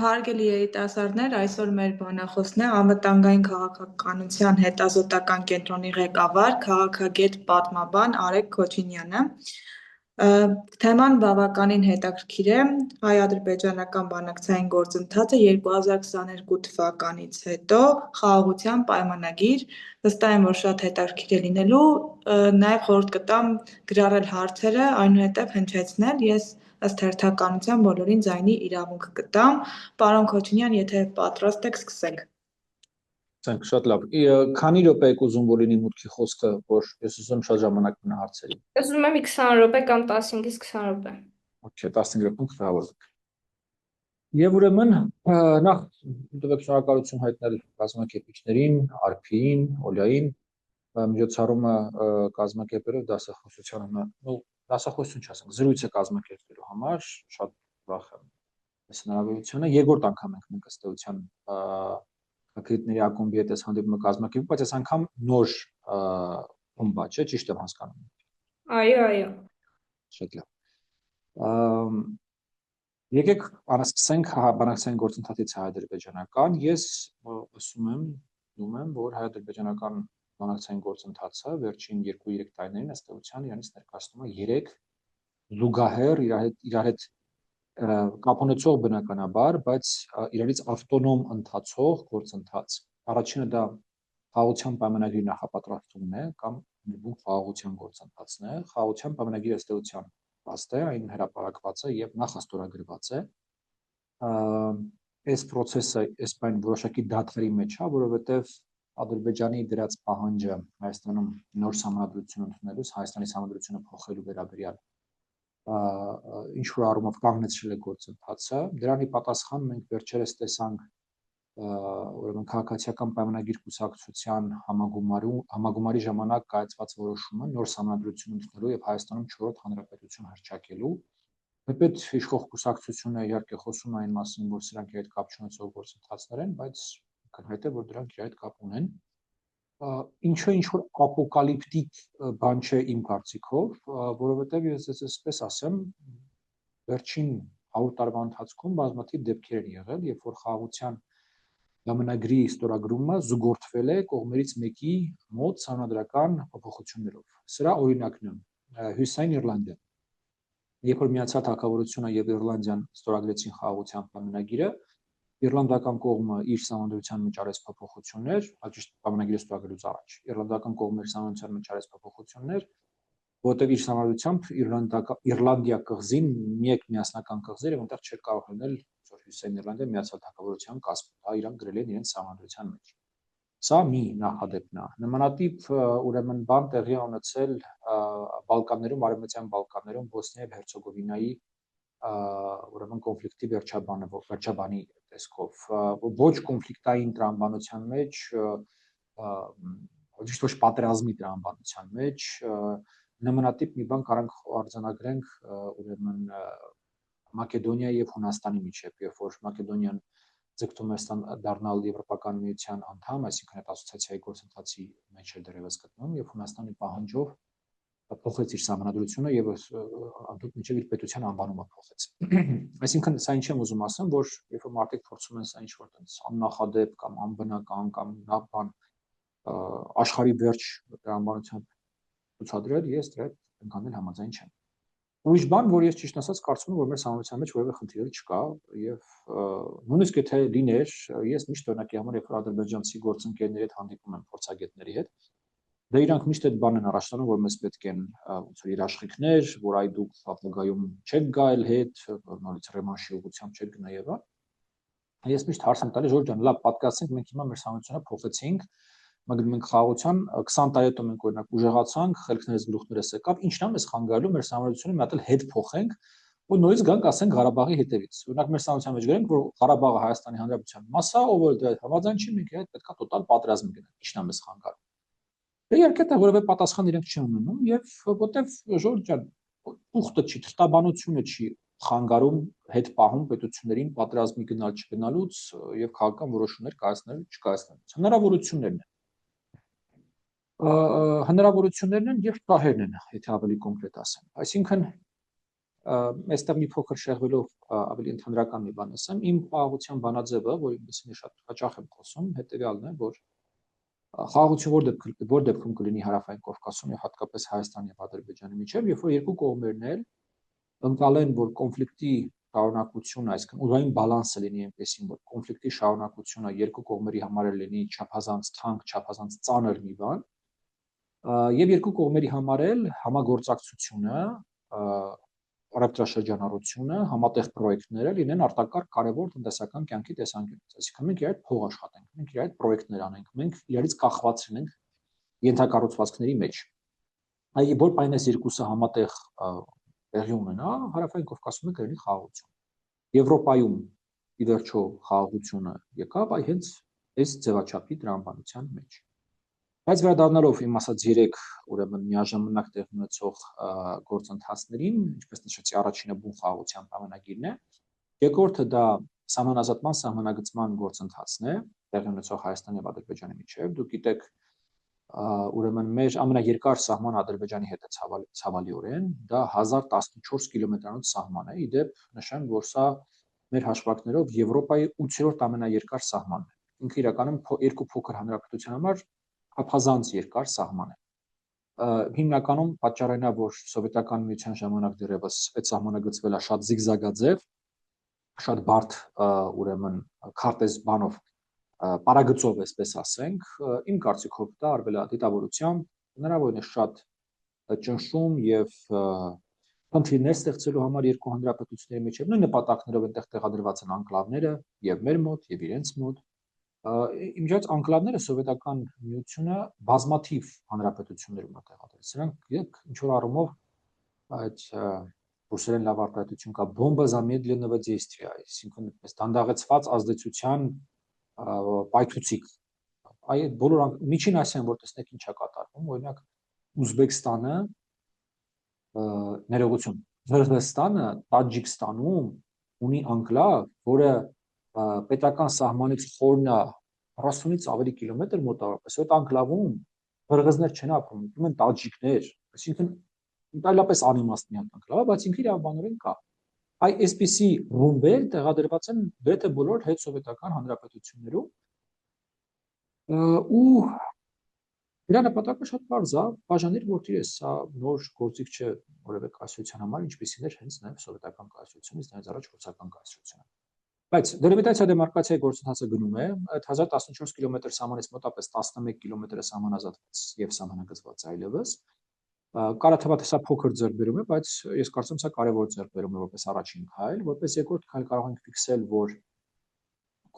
Հարգելի երիտասարդներ, այսօր մեր բանախոսն է անվտանգային քաղաքականության հետազոտական կենտրոնի ղեկավար, քաղաքագետ պատմաբան Արեգ Քոչինյանը։ Թեման բավականին հետաքրքիր է, հայ-ադրբեջանական բանակցային գործընթացը 2022 թվականից հետո խաղաղության պայմանագիր, վստահ եմ, որ շատ հետաքրքիր է լինելու, նաև խորհուրդ կտամ գրառել հարցերը, այնուհետև հնչեցնել, ես ըստ հերթականության բոլորին ձայնի իրավունք կտամ։ Պարոն Քոչինյան, եթե պատրաստ եք, սկսենք։ Ցանկ շատ լավ։ Քանի րոպե եք ուզում որ լինի մուտքի խոսքը, որ ես ուզում շատ ժամանակ մնա հարցերի։ Ես ուզում եմ 20 րոպե կամ 15-ից 20 րոպե։ Okay, 15 րոպե կհավորվենք։ Եվ ուրեմն նախ դուք շնորհակալություն հայտնել կազմակերպիչներին, Արփիին, Օլյային, միջոցառումը կազմակերպելով դասախոսությանը, դասախոսություն չասենք, զրույցը կազմակերպելու համար շատ ուրախ եմ այս հնարավորությունը։ Երկրորդ անգամ ենք մենք ըստ էության Ակրիտների ակումբի հետ այս հանդիպումը կազմակերպում, բայց այս անգամ նոր խումբ է, ճիշտ եմ հասկանում։ Այո։ Շատ լավ։ Եկեք անսկսենք բանակցային գործընթացից հայ-ադրբեջանական։ Ես ասում եմ, որ հայ-ադրբեջանական բանակցային գործընթացը վերջին 2-3 տարիներին ըստ էության իրանից ներկայացնում է 3 զուգահեռ իրար հետ կապ ունեցող բնականաբար, բայց իրարից ավտոնոմ ընթացող գործընթաց։ Առաջինը դա խաղաղության պայմանագրի նախապատրաստումն է կամ խաղաղության գործընթացն է։ Խաղաղության պայմանագրի ըստ էության վաստ է, այն հրապարակված է եւ նախաստորագրված է։ Այս process-ը այս բան որոշակի դադարի մեջ է, որովհետեւ Ադրբեջանի դրած պահանջը Հայաստանում նոր համանդրություն ընդունելուց Հայաստանի համանդրությունը փոխելու վերաբերյալ ինչ որ առումով կանգնեցրել է գործընթացը։ Դրանի պատասխան մենք վերջերս տեսանք ուրեմն քաղաքացիական պայմանագիր կուսակցության համագումարի ժամանակ կայացված որոշումը նոր համանդրություն ընդունելու եւ Հայաստանում 4-րդ հանրապետություն հռչակելու։ Թեպետ իշխող կուսակցությունը իհարկե խոսում է այն մասին, որ սրանք իր հետ կապ չունեցող գործընթացներ են, բայց կնհայտ է, որ դրանք իր հետ կապ ունեն։ Ինչը ինչ որ ապոկալիպտիկ բան չէ իմ կարծիքով, որովհետև ես այսպես ասեմ, վերջին 100 տարվա ընթացքում բազմաթիվ դեպքեր են եղել, երբ որ խաղաղության պայմանագրի ստորագրումը զուգորդվել է կողմերից մեկի մոտ սահմանադրական փոփոխություններով։ Սրա օրինակն է Հյուսիսային Իռլանդիա։ Երբ որ Միացյալ Թագավորությունը եւ Իռլանդիան ստորագրեցին խաղաղության պայմանագիրը, Իռլանդական կողմը իր սահմանադրության մեջ արեց փոփոխություններ, ճիշտ պայմանագիրը ստորագրելուց առաջ։ Իռլանդական կողմը իր սահմանադրության մեջ արեց փոփոխություններ, որտեղ իր սահմանադրությամբ Իռլանդիա կղզին միակ միասնական կղզեր եւ այնտեղ չէր կարող լինել Հյուսիսային Իռլանդիա Միացյալ Թագավորության կազմում, դա իրանք գրել են իրենց սահմանադրության մեջ։ Սա մի նախադեպն է։ Նմանատիպ ուրեմն բան տեղի ունեցել Բալկաններում, Արևմտյան Բալկաններում Բոսնիա եւ Հերցեգովինայի ուրեմն կոնֆլիկտի վերջաբանի տեսքով ոչ կոնֆլիկտային տրամաբանության մեջ, ոչ պատերազմի տրամաբանության մեջ նմանատիպ մի բան կարանք արձանագրենք ուրեմն Մակեդոնիայի եւ Հունաստանի միջեւ, երբ որ Մակեդոնիան ձգտում է դառնալ Եվրոպական միության անդամ, այսինքն այդ ասոցիացիայի գործընթացի մեջ է դեռևս գտնում եւ Հունաստանի պահանջով փոխեց իր սահմանադրությունը եւ ընդհանուր միջև իր պետության անվանումը փոխեց։ Այսինքն սա ինչ եմ ուզում ասեմ, որ երբ որ մարդիկ փորձում են սա ինչ որ տենց աննախադեպ կամ անբնական կամ նապան աշխարհի վերջ տրամաբանությամբ ցուցադրել, ես դրա հետ ընդհանրել համաձայն չեմ։ Ուրիշ բան, որ ես ճիշտ ասած կարծում եմ, որ մեր համայնության մեջ որևէ խնդիր չկա եւ նույնիսկ եթե լիներ, ես միշտ օրինակի համար երբ ադրբեջանցի գործընկերների հետ հանդիպում եմ փորձագետների հետ, դե իրանք միշտ այդ բանն են առաջ տանում, որ մեզ պետք են ոնց որ երաշխիքներ, որ այ դուք ապագայում չեք գալ հետ, նորից ռեմանշի ուղղությամբ չեք գնա եւ այլ։ Ես միշտ հարց եմ տալիս, Ժորժ ջան, լավ, պատկասենք մենք հիմա մեր համայնությունը փոխեցինք, մենք խաղաղության 20 տարի հետո մենք օրինակ ուժեղացանք, խելքներս գլուխներս եկավ, ինչն է մեզ խանգարելու մեր համայնությունը մի հատ էլ հետ փոխենք, ու նորից գանք ասենք Ղարաբաղի հետևից։ Օրինակ մեր համայնության մեջ գրենք, որ Ղարաբաղը Հայաստանի Հանրապետության մաս է, ով որ դրա հետ համաձայն չի, մենք այդ պետքա տոտալ պատերազմ գնանք, ինչն է մեզ խանգարում։ Դե իհարկե դա որևէ պատասխան իրենք չեն ունենում եւ որտեվ Ժորժ ջան, ուխտը չի, թղթաբանությունը չի խանգարում հետ պահում պետություններին պատերազմի գնալ չգնալուց եւ քաղաքական որոշումներ կայացնելու չկայացնելուց։ Հնարավորություններն են եւ շահերն են, եթե ավելի կոնկրետ ասեմ։ Այսինքն այստեղ մի փոքր շեղվելով ավելի ընդհանրական մի բան ասեմ, իմ խաղաղության բանաձևը, որի մասին շատ հաճախ եմ խոսում, հետևյալն է, որ խաղաղություն որ դեպքում կլինի Հարավային Կովկասում եւ հատկապես Հայաստանի եւ Ադրբեջանի միջեւ, երբ որ երկու կողմերն էլ ընկալեն, որ կոնֆլիկտի շարունակությունը, այսինքն ուրային բալանսը լինի այնպեսին, որ կոնֆլիկտի շարունակությունը երկու կողմերի համար լինի չափազանց թանկ, չափազանց ծանր մի բան, եւ երկու կողմերի համար էլ համագործակցությունը, առևտրաշրջանառությունը, համատեղ պրոյեկտները լինեն արտակարգ կարևոր տնտեսական կյանքի տեսանկյունից, այսինքն մենք իրար հետ փող աշխատենք, մենք իրար հետ պրոյեկտներ անենք, մենք իրարից կախված լինենք ենթակառուցվածքների մեջ։ Այ որ պայմանես երկուսը համատեղ տեղի ունենա, Հարավային Կովկասում կլինի խաղաղություն։ Եվրոպայում ի վերջո խաղաղությունը եկավ այ հենց այս ձևաչափի տրամաբանության մեջ։ Բայց վերադառնալով իմ ասած 3 ուրեմն միաժամանակ տեղ ունեցող գործընթացներին, ինչպես նշեցի, առաջինը բուն խաղաղության պայմանագիրն է, երկրորդը դա սահմանազատման սահմանագծման գործընթացն է, տեղի ունեցող Հայաստանի եւ Ադրբեջանի միջեւ։ Դուք գիտեք, ուրեմն մեր ամենաերկար սահմանը Ադրբեջանի հետ է ցավալիորեն, դա 1014 կիլոմետրանոց սահման է, իդեպ նշեմ, որ սա մեր հաշվարկներով Եվրոպայի 8-րդ ամենաերկար սահմանն է։ Ինքը իրականում երկու փոքր հանրապետության համար հապազանց երկար սահման է։ Հիմնականում պատճառն է, որ սովետական միության ժամանակ դեռևս այդ սահմանը գծվել է շատ զիգզագաձև, շատ բարդ ուրեմն քարտեզ բանով պարագծով, այսպես ասենք, իմ կարծիքով դա արվել է դիտավորությամբ, հնարավորին է շատ ճնշում եւ խնդիրներ ստեղծելու համար երկու հանրապետությունների միջև, նույն նպատակներով այնտեղ տեղադրված են անկլավները եւ մեր մոտ եւ իրենց մոտ։ Իմիջիայլոց անկլավները սովետական միությունը բազմաթիվ հանրապետություններում է տեղադրել։ Սրանք ինչ որ առումով այդ ռուսերեն լավ արտահայտություն կա բոմբա замедленного действия, այսինքն այս դանդաղեցված ազդեցության պայթուցիկ։ Այդ բոլոր միջին Ասիան, որ տեսնեք ինչ է կատարվում, օրինակ Ուզբեկստանը, ներողություն, Ղրղըզստանը Տաջիկստանում ունի անկլավ, որը պետական սահմանից խորն է 40-ից ավելի կիլոմետր մոտավորապես, այդ անկլավում ղրղըզներ չեն ապրում, ապրում են տաջիկներ, այսինքն այլապես անիմաստ մի անկլավ, բայց ինքը իր բանորեն կա։ Այ այսպիսի ռումբեր տեղադրված են գրեթե բոլոր հետսովետական հանրապետություններում ու դրա նպատակը շատ պարզ է, բաժանիր որդիրես, սա նոր գործիք չէ որևէ կայսրության համար, ինչպիսին էր հենց նաև սովետական կայսրությունից, նրանց առաջ ռուսական կայսրությունը։ Բայց դելիմիտացիա դեմարկացիայի գործընթացը գնում է, այդ 1014 կիլոմետր սահմանից մոտապես 11 կիլոմետրը սահմանազատված եւ սահմանագծված այլևս։ Կարա թվա թե սա փոքր ձեռքբերում է, բայց ես կարծում եմ սա կարևոր ձեռքբերում է որպես առաջին քայլ, որպես երկրորդ քայլ կարող ենք ֆիքսել, որ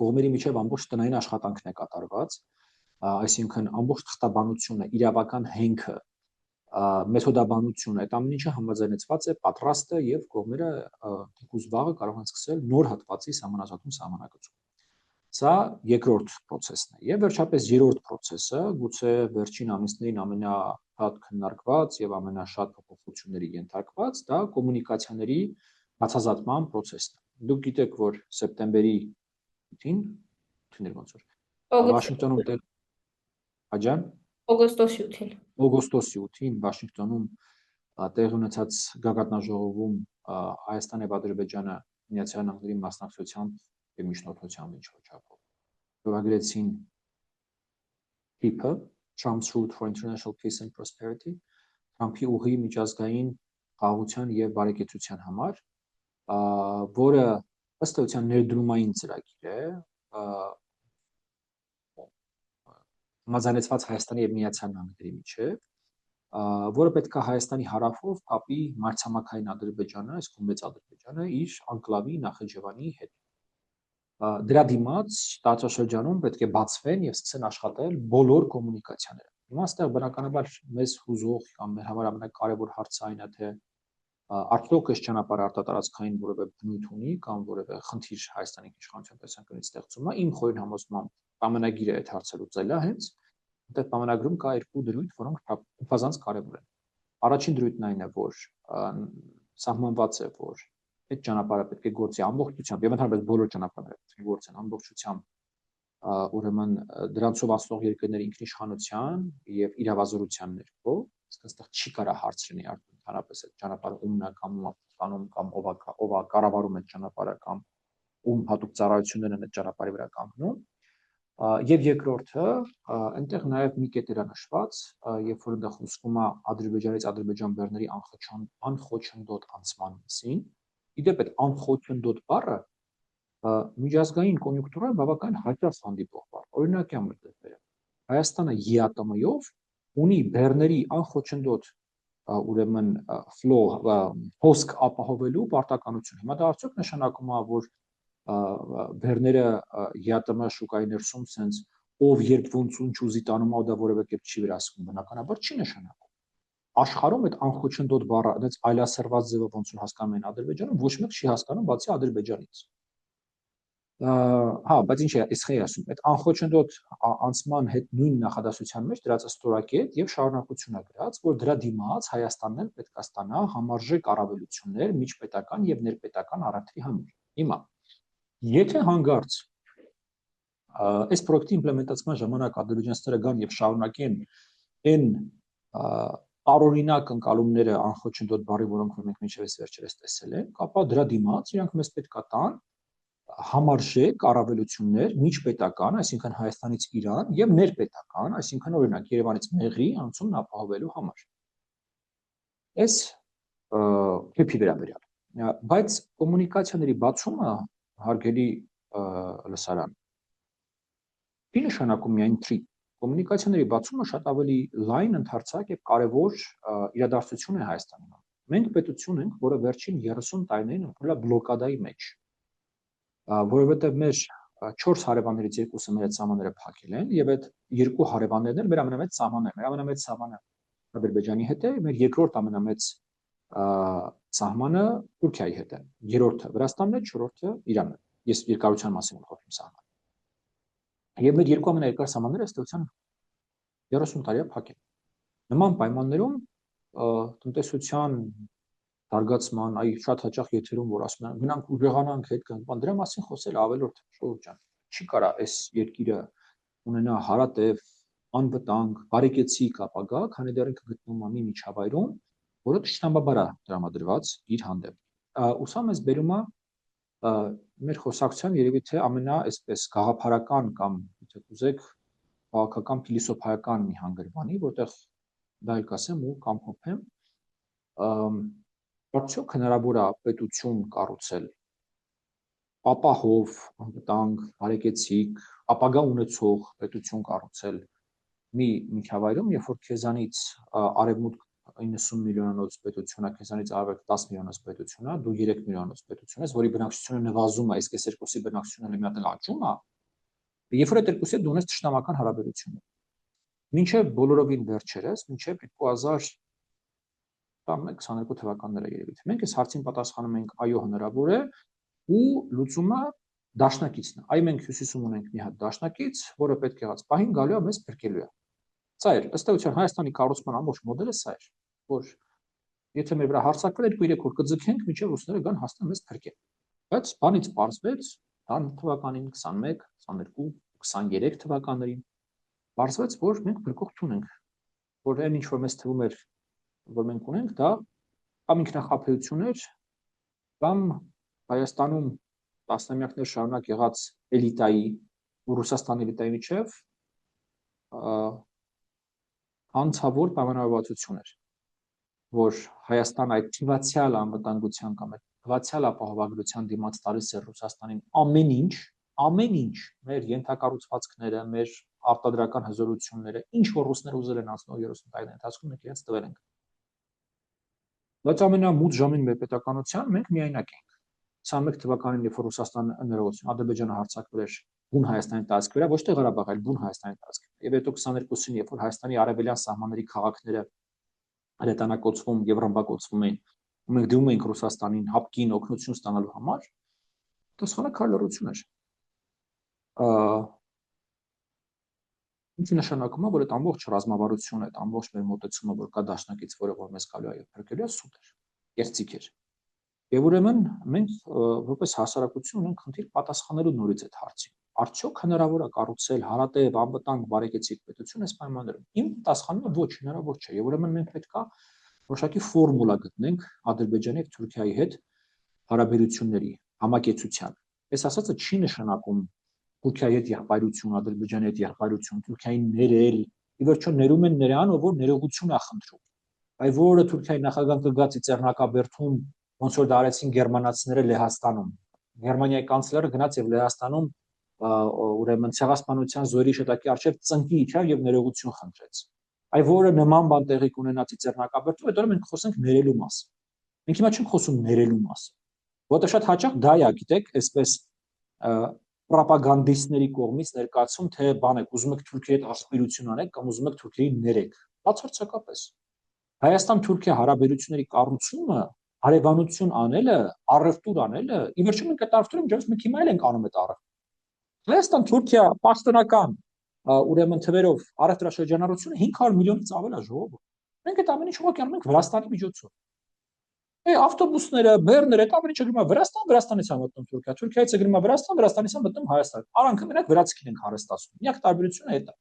կողմերի միջև ամբողջ տնային աշխատանքն է կատարված, այսինքն ամբողջ թղթաբանությունը, իրավական հենքը, մեթոդաբանությունը, այդ ամեն ինչը համաձայնեցված է, պատրաստ է եւ կողմերը թեկուզ վաղը կարող են սկսել նոր հատվածի սահմանազատում սահմանագծում։ Սա երկրորդ process-ն է։ Եվ վերջապես երրորդ process-ը, գուցե վերջին ամիսներին ամենաշատ քննարկված եւ ամենաշատ փոփոխությունների ենթարկված, դա կոմունիկացիաների բացազատման process-ն է։ Դուք գիտեք, որ սեպտեմբերի 8-ին, ոնց որ Վաշինգտոնում Աջան օգոստոսի 8-ին Վաշինգտոնում տեղի ունեցած գագաթնաժողովում Հայաստանը եւ Ադրբեջանը Միացյալ Նահանգների մասնակցությամբ եւ միջնորդությամբ ինչ-որ չափով նորագրեցին TIP-ը, Trump's Route for International Peace and Prosperity, Թրամփի ուղի միջազգային խաղաղության եւ բարեկեցության համար, որը ըստ էության ներդրումային ծրագիր է, համաձայնեցված Հայաստանի եւ Միացյալ Նահանգների միջև, որը պետք է Հայաստանի հարավով կապի մայրցամաքային Ադրբեջանը, այսինքն մեծ Ադրբեջանը իր անկլավի Նախիջևանի հետ։ Դրա դիմաց տարածաշրջանում պետք է բացվեն եւ սկսեն աշխատել բոլոր կոմունիկացիաները։ Հիմա այստեղ բնականաբար մեզ հուզող կամ մեր համար ամենակարևոր հարցը այն է, թե արդյոք այս ճանապարհը արտատարածքային որևէ բնույթ ունի կամ որևէ խնդիր Հայաստանի իշխանության տեսանկյունից ստեղծում է։ Իմ խորին համոզմամբ պայմանագիրը այդ հարցը լուծել է հենց։ Այդ պայմանագրում կա երկու դրույթ, որոնք հպազանց կարևոր են։ Առաջին դրույթն այն է, որ սահմանված է, որ այդ ճանապարհը պետք է գործի ամբողջությամբ, եւ ընդհանրապես բոլոր ճանապարհները պետք է գործեն ամբողջությամբ, ուրեմն դրանցով անցնող երկրների ինքնիշխանության եւ իրավազորության ներքո, այստեղ չի կարա հարց լինի ընդհանրապես այդ ճանապարհը ումնա կամ ստանում կամ ով է կառավարում այդ ճանապարհը կամ ում հատուկ ծառայություններ են այդ ճանապարհի վրա կանգնում։ Եվ երկրորդը, այնտեղ նաև մի կետ էր նշված, երբ որ այնտեղ խոսվում է Ադրբեջանից ադրբեջանբերների անխոչնդոտ անցման մասին։ Իդեպ այդ անխոչնդոտ բառը միջազգային կոնյունկտուրայում բավական հաճախ հանդիպող բառ։ Օրինակ եմ դեպերը։ Հայաստանը ԵԱՏՄ-ով ունի բեռների անխոչնդոտ ուրեմն ֆլո հոսք ապահովելու պարտականություն։ Հիմա դա արդյոք նշանակում է, որ բեռները ԵԱՏՄ շուկայի ներսում sense ով երբ ոնց ինչ ուզի տանում է դա որևէ կերպ չի վերահսկում, բնականաբար չի նշանակում։ Աշխարհում այդ անխոչնդոտ բառը այդպես այլասերված ձևով ոնց որ հասկանում են Ադրբեջանում, ոչ մեկ չի հասկանում բացի Ադրբեջանից։ Հա, բայց ինչ է, իսկ էի ասում, այդ անխոչնդոտ անցման հետ նույն նախադասության մեջ դրած ստորակետ եւ շարունակություն է գրած, որ դրա դիմաց Հայաստանն էլ պետք է ստանա համարժեք առավելություններ միջպետական եւ ներպետական առևտրի համար։ Հիմա, եթե հանգարց այս պրոյեկտի իմպլեմենտացման ժամանակ ադրբեջանցիները գան եւ շարունակեն այն տարօրինակ ընկալումները անխոչնդոտ բառի, որոնք մենք մինչեւ վերջերս տեսել ենք, ապա դրա դիմաց իրանք մեզ պետք է տան համարժեք առավելություններ միջպետական, այսինքն Հայաստանից Իրան եւ ներպետական, այսինքն օրինակ Երևանից Մեղրի անցումն ապահովելու համար։ Այս քեփի վերաբերյալ, բայց կոմունիկացիաների բացումը հարգելի լսարան չի նշանակում միայն թրի։ Կոմունիկացիաների բացումը շատ ավելի լայն ընդարձակ եւ կարեւոր իրադարձություն է Հայաստանում։ Մենք պետություն ենք, որը վերջին 30 տարիներին ապրել է բլոկադայի մեջ, որովհետեւ մեր 4 հարևաններից երկուսը մեր այդ սահմանները փակել են եւ այդ երկու հարևաններն էլ մեր ամենամեծ սահմաններն են։ Մեր ամենամեծ սահմանը Ադրբեջանի հետ է, մեր երկրորդ ամենամեծ սահմանը Թուրքիայի հետ է, երրորդը Վրաստանն է, չորրորդը Իրանն է։ Ես երկարության մասին եմ խոսում սահման։ Եվ մեր երկու ամենաերկար սահմանները ըստ էության 30 տարի է փակել։ Նման պայմաններում տնտեսության զարգացման, այ շատ հաճախ եթերում որ ասում են գնանք ուժեղանանք հետ գանք, բան դրա մասին խոսել ավելորդ շուտ ջան։ Չի կարա այս երկիրը ունենա հարատև, անվտանգ, բարեկեցիկ ապագա, քանի դեռ ինքը գտնվում է մի միջավայրում, որը ճշտամբաբար է տրամադրված իր հանդեպ։ Ուսամ ես բերում է մեր խոսակցության երևի թե ամենա այսպես գաղափարական կամ եթե կուզեք քաղաքական փիլիսոփայական մի հանգրվանի, որտեղ դա էլ կասեմ ու կամ հոփեմ, արդյոք հնարավոր է պետություն կառուցել ապահով, անվտանգ, բարեկեցիկ, ապագա ունեցող պետություն կառուցել մի միջավայրում, երբ որ քեզանից արևմուտք 90 միլիոնանոց պետություն է, քեզանից արևելք 10 միլիոնոց պետություն է, դու 3 միլիոնոց պետություն ես, որի բնակչությունը նվազում է, իսկ այս երկուսի բնակչությունը մի հատ էլ աճում է, երբ որ այդ երկուսի դու ունես ճշտամական հարաբերություն։ Մինչև բոլորովին վերջերս, մինչև 2021-22 թվականները երևի թե մենք այս հարցին պատասխանում ենք այո հնարավոր է ու լուծումը դաշնակիցն է։ Այ մենք հյուսիսում ունենք մի հատ դաշնակից, որը պետք եղած պահին գալու է մեզ փրկելու է։ Սա էր ըստ էության Հայաստանի կառուցման ամբողջ մոդելը սա էր, որ եթե մեր վրա հարձակվել 2-3 օր կձգենք, մինչև ռուսները գան հաստատ մեզ փրկեն։ Բայց բանից պարզվեց 20 թվականին, 21, 22, 23 թվականներին պարզվեց, որ մենք փրկող չունենք, որ այն ինչ որ մեզ թվում էր, որ մենք ունենք, դա կամ ինքնախաբեություն էր, կամ Հայաստանում տասնամյակներ շարունակ եղած էլիտայի ու Ռուսաստանի էլիտայի միջև անցավոր պայմանավորվածություն էր, որ Հայաստան այդ թվացial անվտանգության կամ այդ թվացial ապահովագրության դիմաց տալիս է Ռուսաստանին ամեն ինչ, մեր ենթակառուցվածքները, մեր արտադրական հզորությունները, ինչ որ ռուսները ուզել են անցնող 30 տարիների ընթացքում մենք իրենց տվել ենք։ Բայց ամենամութ ժամին մեր պետականության մենք միայնակ ենք։ 21 թվականին, երբ որ Ռուսաստանը ներողություն, Ադրբեջանը հարձակվել էր բուն Հայաստանի տարածքի վրա, ոչ թե Ղարաբաղ, այլ բուն Հայաստանի տարածքի վրա։ Եվ հետո 22-ին, երբ որ Հայաստանի արևելյան սահմանների քաղաքները հրետանակոծվում եւ ռմբակոծվում էին, ու մենք դիմում էինք Ռուսաստանին հապկին օգնություն ստանալու համար, դա քայլառություն էր։ Ինչ նշանակում է, որ այդ ամբողջ ռազմավարությունը, այդ ամբողջ մեր մոտեցումը, որ կա դաշնակից, որը որ մեզ գալու է փրկելու է, սուտ էր, կեղծիք էր։ Եվ ուրեմն մենք որպես հասարակություն ունենք խնդիր պատասխանելու նորից այդ հարցին։ Արդյոք հնարավոր է կառուցել հարատև, անվտանգ, բարեկեցիկ պետություն այս պայմաններում։ Իմ պատասխանումը ոչ, հնարավոր չէ։ Եվ ուրեմն մենք պետք է որոշակի ֆորմուլա գտնենք Ադրբեջանի եւ Թուրքիայի հետ հարաբերությունների համակեցության։ Այս ասածը չի նշանակում Թուրքիայի հետ եղբայրություն, Ադրբեջանի հետ եղբայրություն, Թուրքիային ներել, ի վերջո ներում են նրան, ով որ ներողություն է խնդրում։ Այ որը Թուրքիայի նախագահան կգա Ծիծեռնակաբերդում, ոնց որ դա արեցին գերմանացիները Լեհաստանում։ Գերմանիայի կանցլերը գնաց եւ Լեհաստանում ուրեմն ցեղասպանության զորի շտակի արչեւ ծնկի իջավ եւ ներողություն խնդրեց։ Այ որը նման բան տեղի կունենա Ծիծեռնակաբերդում, հետո մենք խոսենք ներելու մասին։ Մենք հիմա չենք խոսում ներելու մասին։ Որտեղ շատ հաճախ դա է, գիտեք, այսպես պրոպագանդիստների կողմից ներկայացում, թե բան եք, ուզում եք Թուրքիայի հետ ասպիրություն անեք կամ ուզում եք Թուրքիային ներեք։ Բացարձակապես։ Հայաստան-Թուրքիա հարաբերությունների կառուցումը, հարևանություն անելը, առևտուր անելը, ի վերջո մենք այդ առևտուրը միջից մենք հիմա էլ ենք անում այդ առևտուրը։ Հայաստան-Թուրքիա պաշտոնական ուրեմն թվերով առևտրաշրջանառությունը 500 միլիոնից ավել է ժողովուրդ։ Մենք այդ ամեն ինչ ուղղակի անում ենք Վրաստանի միջոցով։ Ավտոբուսները, բեռները, այդ ամեն ինչը գնում է Վրաստան, Վրաստանից է մտնում Թուրքիա, Թուրքիայից է գնում Վրաստան, Վրաստանից է մտնում Հայաստան։ Արանքը մենակ վրացիքին ենք հարստացնում։ Միակ տարբերությունը այդ է։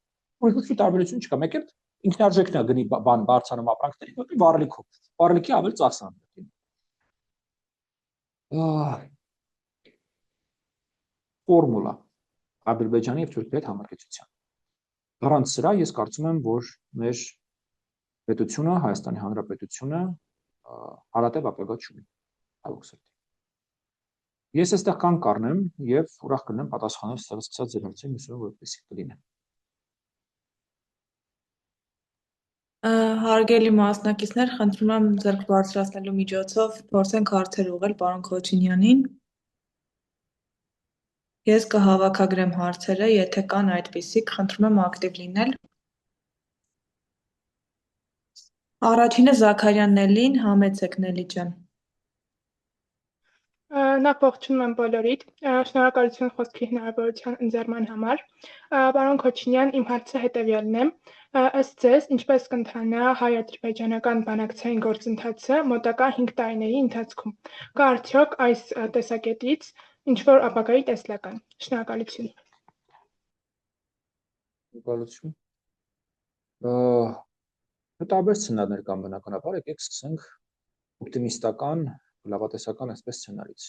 Ուրիշ տարբերություն չկա։ Մեկ էլ ինքնարժեքն է գնի բան բարձրանում ապրանքների, որտեղ վառելիքով։ Վառելիքի ավելի ծախսան է։ Ֆորմուլա Ադրբեջանի եւ Թուրքիայի հետ համակեցության։ Առանց սրա ես կարծում եմ, որ մեր պետությունը, Հայաստանի Հանրապետությունը հարատև ապագա չունի։ Ես այստեղ կան կառնեմ եւ ուրախ կլինեմ պատասխանել ստացած ձեր հարցերին, հուսով որպեսզի կլինեն։ Հարգելի մասնակիցներ, խնդրում եմ ձեռք բարձրացնելու միջոցով փորձենք հարցեր ուղղել պարոն Քոչինյանին։ Ես կհավաքագրեմ հարցերը, եթե կան այդպիսիք, խնդրում եմ ակտիվ լինել։ Առաջինը Զաքարյան Նելին, համեցեք Նելի ջան։ Նախ ողջունում եմ բոլորիդ, շնորհակալություն խոսքի հնարավորության ընձեռման համար։ Պարոն Քոչինյան, իմ հարցը հետևյալն է. ըստ ձեզ, ինչպես կընթանա հայ-ադրբեջանական բանակցային գործընթացը մոտակա 5 տարիների ընթացքում։ Կա արդյոք այս տեսակետից ինչ-որ ապագայի տեսլական։ Շնորհակալություն։ Շնորհակալություն։ Տարբեր սցենարներ կան բնականաբար, եկեք սկսենք օպտիմիստական, լավատեսական այսպես սցենարից։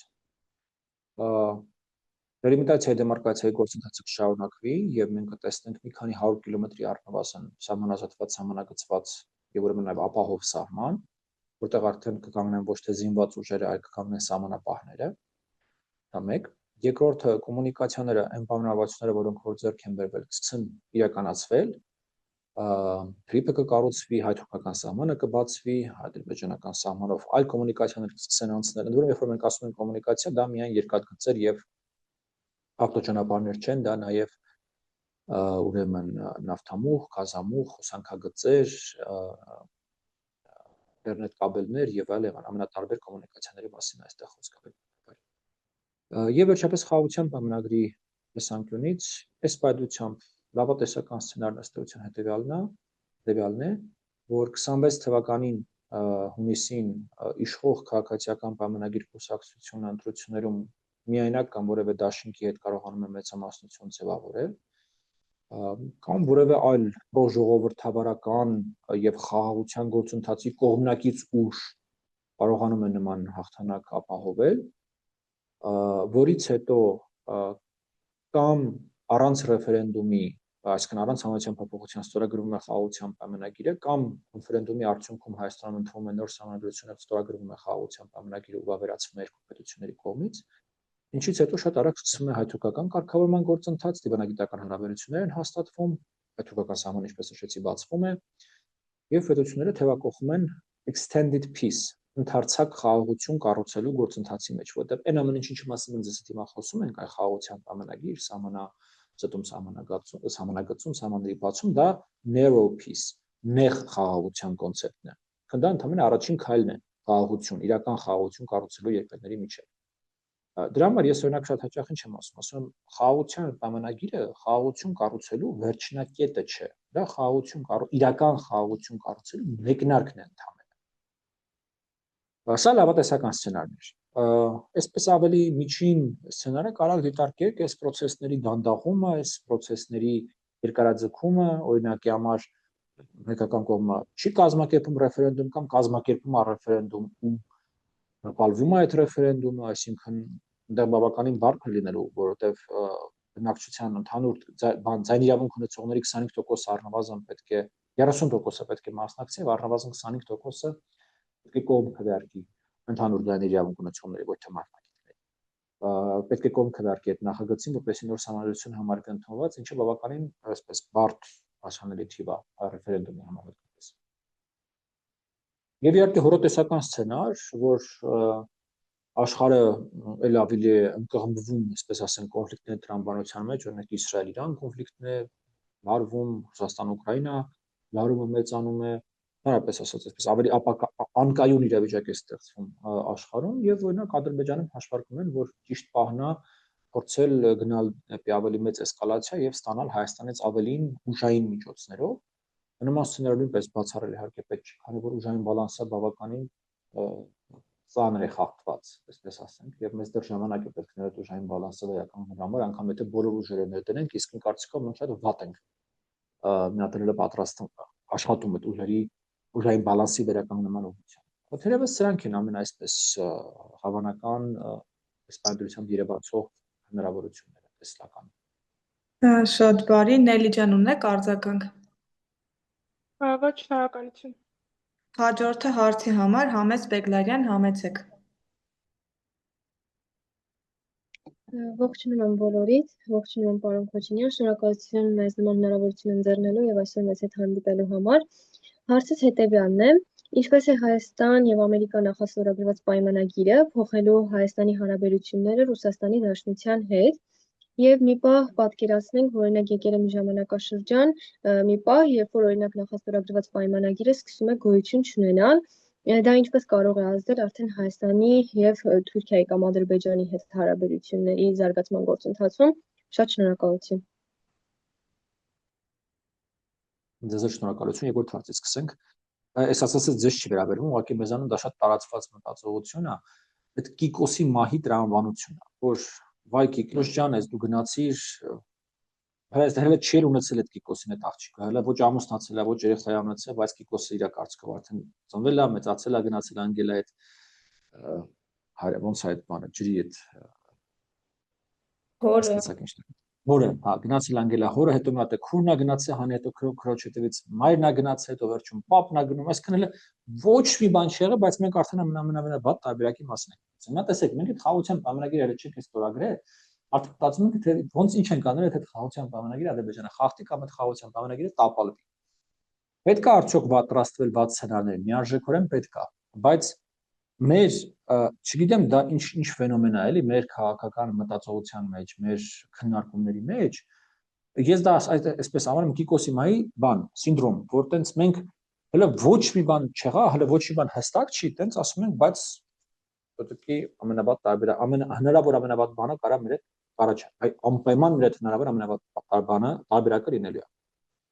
Դելիմիտացիայի դեմարկացիայի գործընթացը կշարունակվի եւ մենք կտեսնենք մի քանի 100 կիլոմետրի առնվազն սահմանազատված, սահմանագծված եւ ուրեմն նաեւ ապահով սահման, որտեղ արդեն կկանգնեն ոչ թե զինված ուժերը, այլ կկանգնեն սահմանապահները։ Դա մեկ։ Երկրորդը կոմունիկացիաները, այն բանավարությունները, որոնք որ ձեռք են բերվել, կսկսեն իրականացվել, Փրիփը կկառուցվի, հայ-թուրքական սահմանը կբացվի, ադրբեջանական սահմանով այլ կոմունիկացիաներ կսկսեն անցնել։ Ընդ որում, երբ որ մենք ասում ենք կոմունիկացիա, դա միայն երկաթգծեր եւ ավտոճանապարհներ չեն, դա նաեւ ուրեմն նավթամուղ, գազամուղ, հոսանքագծեր, ինտերնետ կաբելներ եւ այլն, ամենատարբեր կոմունիկացիաների մասին այստեղ խոսք է։ Եվ վերջապես խաղաղության պայմանագրի տեսանկյունից այս պայմանությամբ լավատեսական սցենարն ըստեյության հետևյալն է, որ 26 թվականին հունիսին իշխող քաղաքացիական պայմանագիր կուսակցությունը ընտրություններում միայնակ կամ որևէ դաշինքի հետ կարողանում է մեծամասնություն ձևավորել, կամ որևէ այլ պրոժողովրդավարական եւ խաղաղության գործընթացի կողմնակից ուժ կարողանում է նման հաղթանակ ապահովել, որից հետո կամ առանց ռեֆերենդումի, այսինքն առանց համայնքային փոփոխության ստորագրվում է խաղաղության պայմանագիրը, կամ ռեֆերենդումի արդյունքում Հայաստանում ընդունվում է նոր սահմանադրություն եւ ստորագրվում է խաղաղության պայմանագիրը ու վավերացվում է երկու պետությունների կողմից, ինչից հետո շատ արագ սկսվում է հայ-թուրքական կարգավորման գործընթաց, դիվանագիտական հարաբերություններ են հաստատվում, հայ-թուրքական սահմանը, ինչպես նշեցի, բացվում է եւ պետությունները թեւակողում են extended peace, ընդարձակ խաղաղություն կառուցելու գործընթացի մեջ, որտեղ այն ամեն ինչի մասին մենք ձեզ հիմա խոսում ենք, այ խաղաղության պայմանագիր, սահմանազատում, սահմանագծում, սահմանների բացում, դա narrow peace, նեղ խաղաղության կոնցեպտն է։ Դա ընդհանրապես առաջին քայլն է խաղաղություն, իրական խաղաղություն կառուցելու երկրների միջև։ Դրա համար ես օրինակ շատ հաճախ ինչ եմ ասում, խաղաղության պայմանագիրը խաղաղություն կառուցելու վերջնակետը չէ, դա իրական խաղաղություն կառուցելու մեկնարկն է ընդհանրապես։ Սա լավատեսական սցենարն էր։ Այսպես ավելի միջին սցենարը կարող դիտարկել այս process-ների դանդաղումը, այս process-ների երկարաձգումը, օրինակի համար հայկական կողմը չի կազմակերպում ռեֆերենդում կամ կազմակերպում է ռեֆերենդում ու հպալվում է այդ ռեֆերենդումը, այսինքն այնտեղ բավականին բարդ է լինելու, որովհետև բնակչության ընդհանուր ձայն իրավունք ունեցողների 25%-ը առնվազն պետք է 30%-ը պետք է մասնակցի եւ առնվազն 25%-ը պետք է կողմ քվեարկի ընդհանուր ձայն իրավունք ունեցողների ոչ թե մասնակիցների։ Պետք է կողմ քվեարկի այդ նախագծին, որպեսզի նոր համանդրություն համար կընդունված, ինչը բավականին այսպես բարդ ասանելի թիվ է ռեֆերենդումի համեմատապես։ Եվ իհարկե հորոտեսական սցենար, որ աշխարհը ել ավելի է ընկղմվում, այսպես ասենք, կոնֆլիկտների տրամաբանության մեջ, օրինակ Իսրայել-Իրան կոնֆլիկտն է, լարվում Ռուսաստան-Ուկրաինա, լարումը մեծանում է, հարաբերս ասած, այսպես ավելի անկայուն իրավիճակ է ստեղծվում աշխարհում եւ օրինակ Ադրբեջանում հաշվարկում են, որ ճիշտ պահն է փորձել գնալ դեպի ավելի մեծ էսկալացիա եւ ստանալ Հայաստանից ավելին ուժային միջոցներով։ Նման սցենարը նույնպես բացառել իհարկե պետք չի, քանի որ ուժային բալանսը բավականին ծանր է խախտված, այսպես ասենք, եւ մեզ դեռ ժամանակ է պետք ներդ ուժային բալանսը վերականգնելու համար, անգամ եթե բոլոր ուժերը ներդնենք, իսկ իմ կարծիքով մենք շատ վատ ենք միատրելը պատրաստում աշխատում այդ ուժերի ուժային բալանսի վերականգնման ուղղությամբ։ Թերևս սրանք են ամեն այսպես հավանական սպայդրությամբ երևացող հնարավորությունները տեսլական։ Շատ բարի, Նելի ջան, ունեք արձագանք։ Ոչ, շնորհակալություն։ Հաջորդը հարցի համար Համես Բեգլարյան, համեցեք։ Ողջունում բոլորիդ, ողջունում պարոն Քոչինյան, շնորհակալություն մեզ նման հնարավորություն ընձեռնելու եւ այսօր մեզ հետ հանդիպելու համար։ Հարցս հետեւյալն է. ինչպես է Հայաստան եւ Ամերիկա նախաստորագրված պայմանագիրը փոխելու Հայաստանի հարաբերությունները Ռուսաստանի Դաշնության հետ եւ մի պահ պատկերացնենք, որ օրինակ եկել է մի ժամանակաշրջան, մի պահ, երբ որ օրինակ նախաստորագրված պայմանագիրը սկսում է գոյություն չունենալ, դա ինչպես կարող է ազդել արդեն Հայաստանի եւ Թուրքիայի կամ Ադրբեջանի հետ հարաբերությունների զարգացման գործընթացում։ Շատ շնորհակալություն։ Ձեզ շնորհակալություն, երկրորդ հարցից սկսենք։ Այս ասածը ձեզ չի վերաբերվում, ուղղակի մեզանում դա շատ տարածված մտածողություն է, այդ Կիկոսի մահի տրամաբանությունն է, որ վայ Կիկոս ջան, ես դու գնացիր, հələ չէր ունեցել այդ Կիկոսին այդ աղջիկը, հələ ոչ ամուսնացել է, ոչ երեխա է ունեցել, բայց Կիկոսը իր կարծիքով արդեն ծնվել է, մեծացել է, գնացել անգել է այդ ոնց է այդ բանը, ջրի այդ հորը, հա, գնացել անգել է հորը, հետո մի հատ է քուրն է գնացել, հանի հետո քրոջ հետևից մայրն է գնացել, հետո վերջում պապն է գնում, այսինքն հələ ոչ մի բան չի եղել, բայց մենք արդեն ամենավատ տարբերակի մասին ենք։ Հիմա տեսեք, մենք այդ խաղաղության պայմանագիրը չենք ստորագրել, արդեն մտածում ենք, թե ոնց ինչ ենք անել, եթե խաղաղության պայմանագիրը Ադրբեջանը խախտի կամ այդ խաղաղության պայմանագիրը տապալվի։ Պետք է արդյոք պատրաստվել վատ սցենարներ, միարժեքորեն պետք է, բայց մեր, չգիտեմ դա ինչ ֆենոմեն է, էլի, մեր քաղաքական մտածողության մեջ, մեր քննարկումների մեջ, ես դա այսպես անվանում Կիկոսի մահի բան, սինդրոմ, որ տենց մենք հələ ոչ մի բան չեղա, հələ ոչ մի բան հստակ չի, տենց ասում ենք, բայց պետք է ամենավատ հնարավոր ամենավատ բանը կարա մեր հետ առաջ, անպայման մեր հետ հնարավոր ամենավատ բանը տարբերակը լինելու է։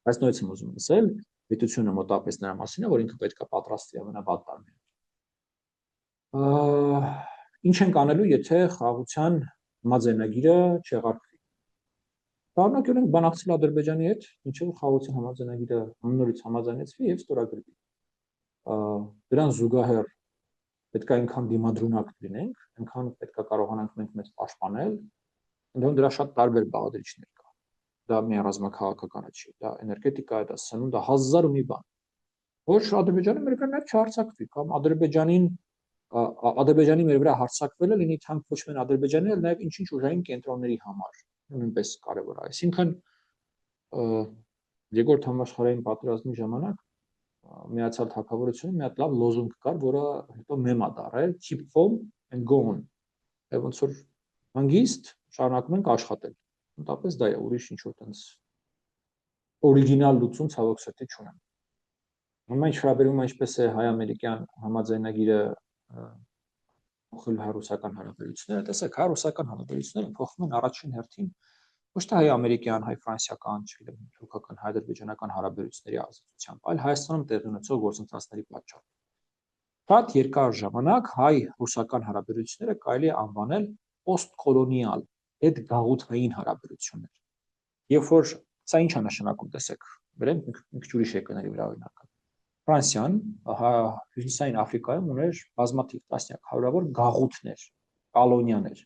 Բայց նույնիսկ եմ ուզում ասել, պետությունը մոտավորապես նրա մասին է, որ ինքը պետք է պատրաստվի ամենավատ բանը։ Ինչ ենք անելու, եթե խաղաղության համաձայնագիրը չեղարկվի։ Շարունակել ենք բանակցել Ադրբեջանի հետ, մինչև խաղաղության համաձայնագիրը նորից համաձայնեցվի եւ ստորագրվի։ Դրան զուգահեռ պետք է այնքան դիմադրունակ լինենք, այնքան պետք է կարողանանք մենք մեզ պաշտպանել, ընդհանուր դրա շատ տարբեր բաղադրիչներ կա։ Դա մի ռազմաքաղաքականը չի, դա էներգետիկա է, դա սնունդ, դա հազար ու մի բան։ Որ Ադրբեջանը մեր վրա չհարձակվի կամ Ադրբեջանի մեր վրա հարձակվելը լինի թանկ ոչ միայն Ադրբեջանի, այլ նաև ինչ-ինչ ուժային կենտրոնների համար, նույնպես կարևոր է։ Այսինքն երկրորդ համաշխարհային պատերազմի ժամանակ Միացյալ Թագավորությունը մի հատ լավ լոզունգ կար, որը հետո մեմ է դառել, keep calm and go on։ Եվ ոնց որ հանգիստ շարունակում ենք աշխատել։ Ընդհանրապես դա է, ուրիշ ինչ որ տենց օրիգինալ լուծում ցավոք սրտի չունեմ։ Հիմա ինչ վերաբերում է ինչպես է հայ-ամերիկյան համաձայնագիրը փոխել հայ-ռուսական հարաբերությունները, տեսեք, հայ-ռուսական հարաբերությունները փոխվում են առաջին հերթին ոչ թե հայ-ամերիկյան, հայ-ֆրանսիական, չգիտեմ, թուրքական, հայ-ադրբեջանական հարաբերությունների ազդեցությամբ, այլ Հայաստանում տեղի ունեցող գործընթացների պատճառով։ Շատ երկար ժամանակ հայ-ռուսական հարաբերությունները կարելի է անվանել պոստկոլոնիալ, հետգաղութային հարաբերություններ։ Երբ որ Սա ինչ է նշանակում, տեսեք, վերեմ մի քիչ ուրիշ երկրների վրա օրինակը։ Ֆրանսիան Հյուսիսային Աֆրիկայում ուներ բազմաթիվ տասնյակ հարյուրավոր գաղութներ, կոլոնիաներ։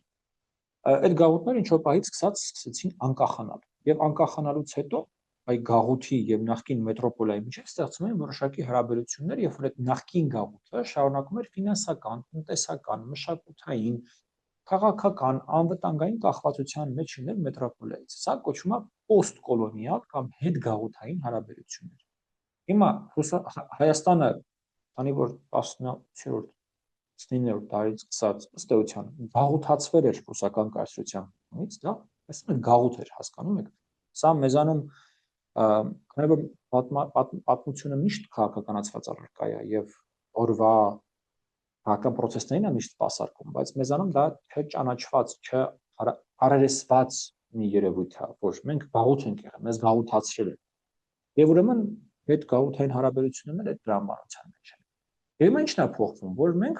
Այդ գաղութները ինչ որ պահից սկսեցին անկախանալ, եւ անկախանալուց հետո այ գաղութի եւ նախկին մետրոպոլիայի միջեւ ստեղծում են որոշակի հարաբերություններ, երբ որ այդ նախկին գաղութը շարունակում էր ֆինանսական, տնտեսական, մշակութային, քաղաքական, անվտանգային կախվածության մեջ լինել մետրոպոլիայից։ Սա կոչվում է պոստկոլոնիալ կամ հետգաղութային հարաբերություններ։ Հիմա Հայաստանը, քանի որ 18-րդ 19-րդ դարից սկսած ըստ էության գաղութացվել էր ռուսական կայսրությանից, դա այսինքն գաղութ էր, հասկանում եք։ Սա մեզանում քանի որ պատմությունը միշտ քաղաքականացված առարկա է եւ օրվա քաղաքական process-ներին է միշտ սպասարկում, բայց մեզանում դա չճանաչված, չարերեսված մի երևույթ է, որ մենք գաղութ ենք եղել, մեզ գաղութացրել են։ Եվ ուրեմն այդ գաղութային հարաբերությունները այդ դրամաբանության մեջ են։ Եվ հիմա ինչն է փոխվում, որ մենք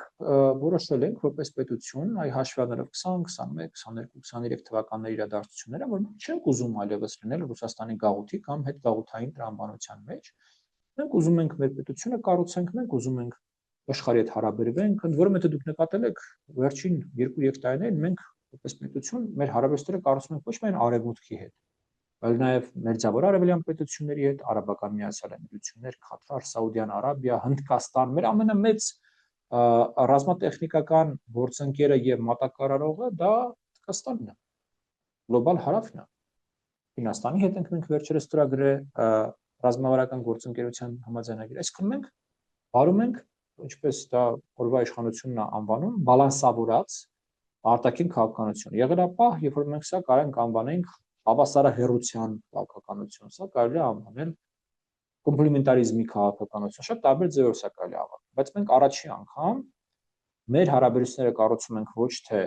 որոշել ենք որպես պետություն, այ հաշվի առնելով 20, 21, 22, 23 թվականների իրադարձությունները, որ մենք չենք ուզում այլևս լինել Ռուսաստանի գաղութի կամ հետգաղութային տրամաբանության մեջ։ Մենք ուզում ենք մեր պետությունը կառուցենք, մենք ուզում ենք աշխարհի հետ հարաբերվենք, ընդ որում եթե դուք նկատել եք վերջին 2-3 տարիներին մենք որպես պետություն մեր հարաբերությունները կառուցում ենք ոչ միայն արևմուտքի հետ, այլ նաև մերձավոր արևելյան պետությունների հետ, Արաբական Միացյալ Էմիրություններ, Կատար, Սաուդյան Արաբիա, Հնդկաստան, մեր ամենամեծ ռազմատեխնիկական գործընկերը եւ մատակարարողը դա Հնդկաստանն է, գլոբալ հարավն է։ Չինաստանի հետ ենք մենք վերջերս ստորագրել ռազմավարական գործընկերության համաձայնագիր։ Այսինքն մենք բարում ենք, ինչպես դա օրվա իշխանությունն է անվանում, բալանսավորած արտաքին քաղաքականություն։ Եղելապահ, երբ որ մենք սա կարող ենք անվանենք հավասարահեռության քաղաքականություն, սա կարելի է անվանել կոմպլեմենտարիզմի քաղաքականություն, շատ տարբեր ձևով սա կարելի է անվանել, բայց մենք առաջին անգամ մեր հարաբերությունները կառուցում ենք ոչ թե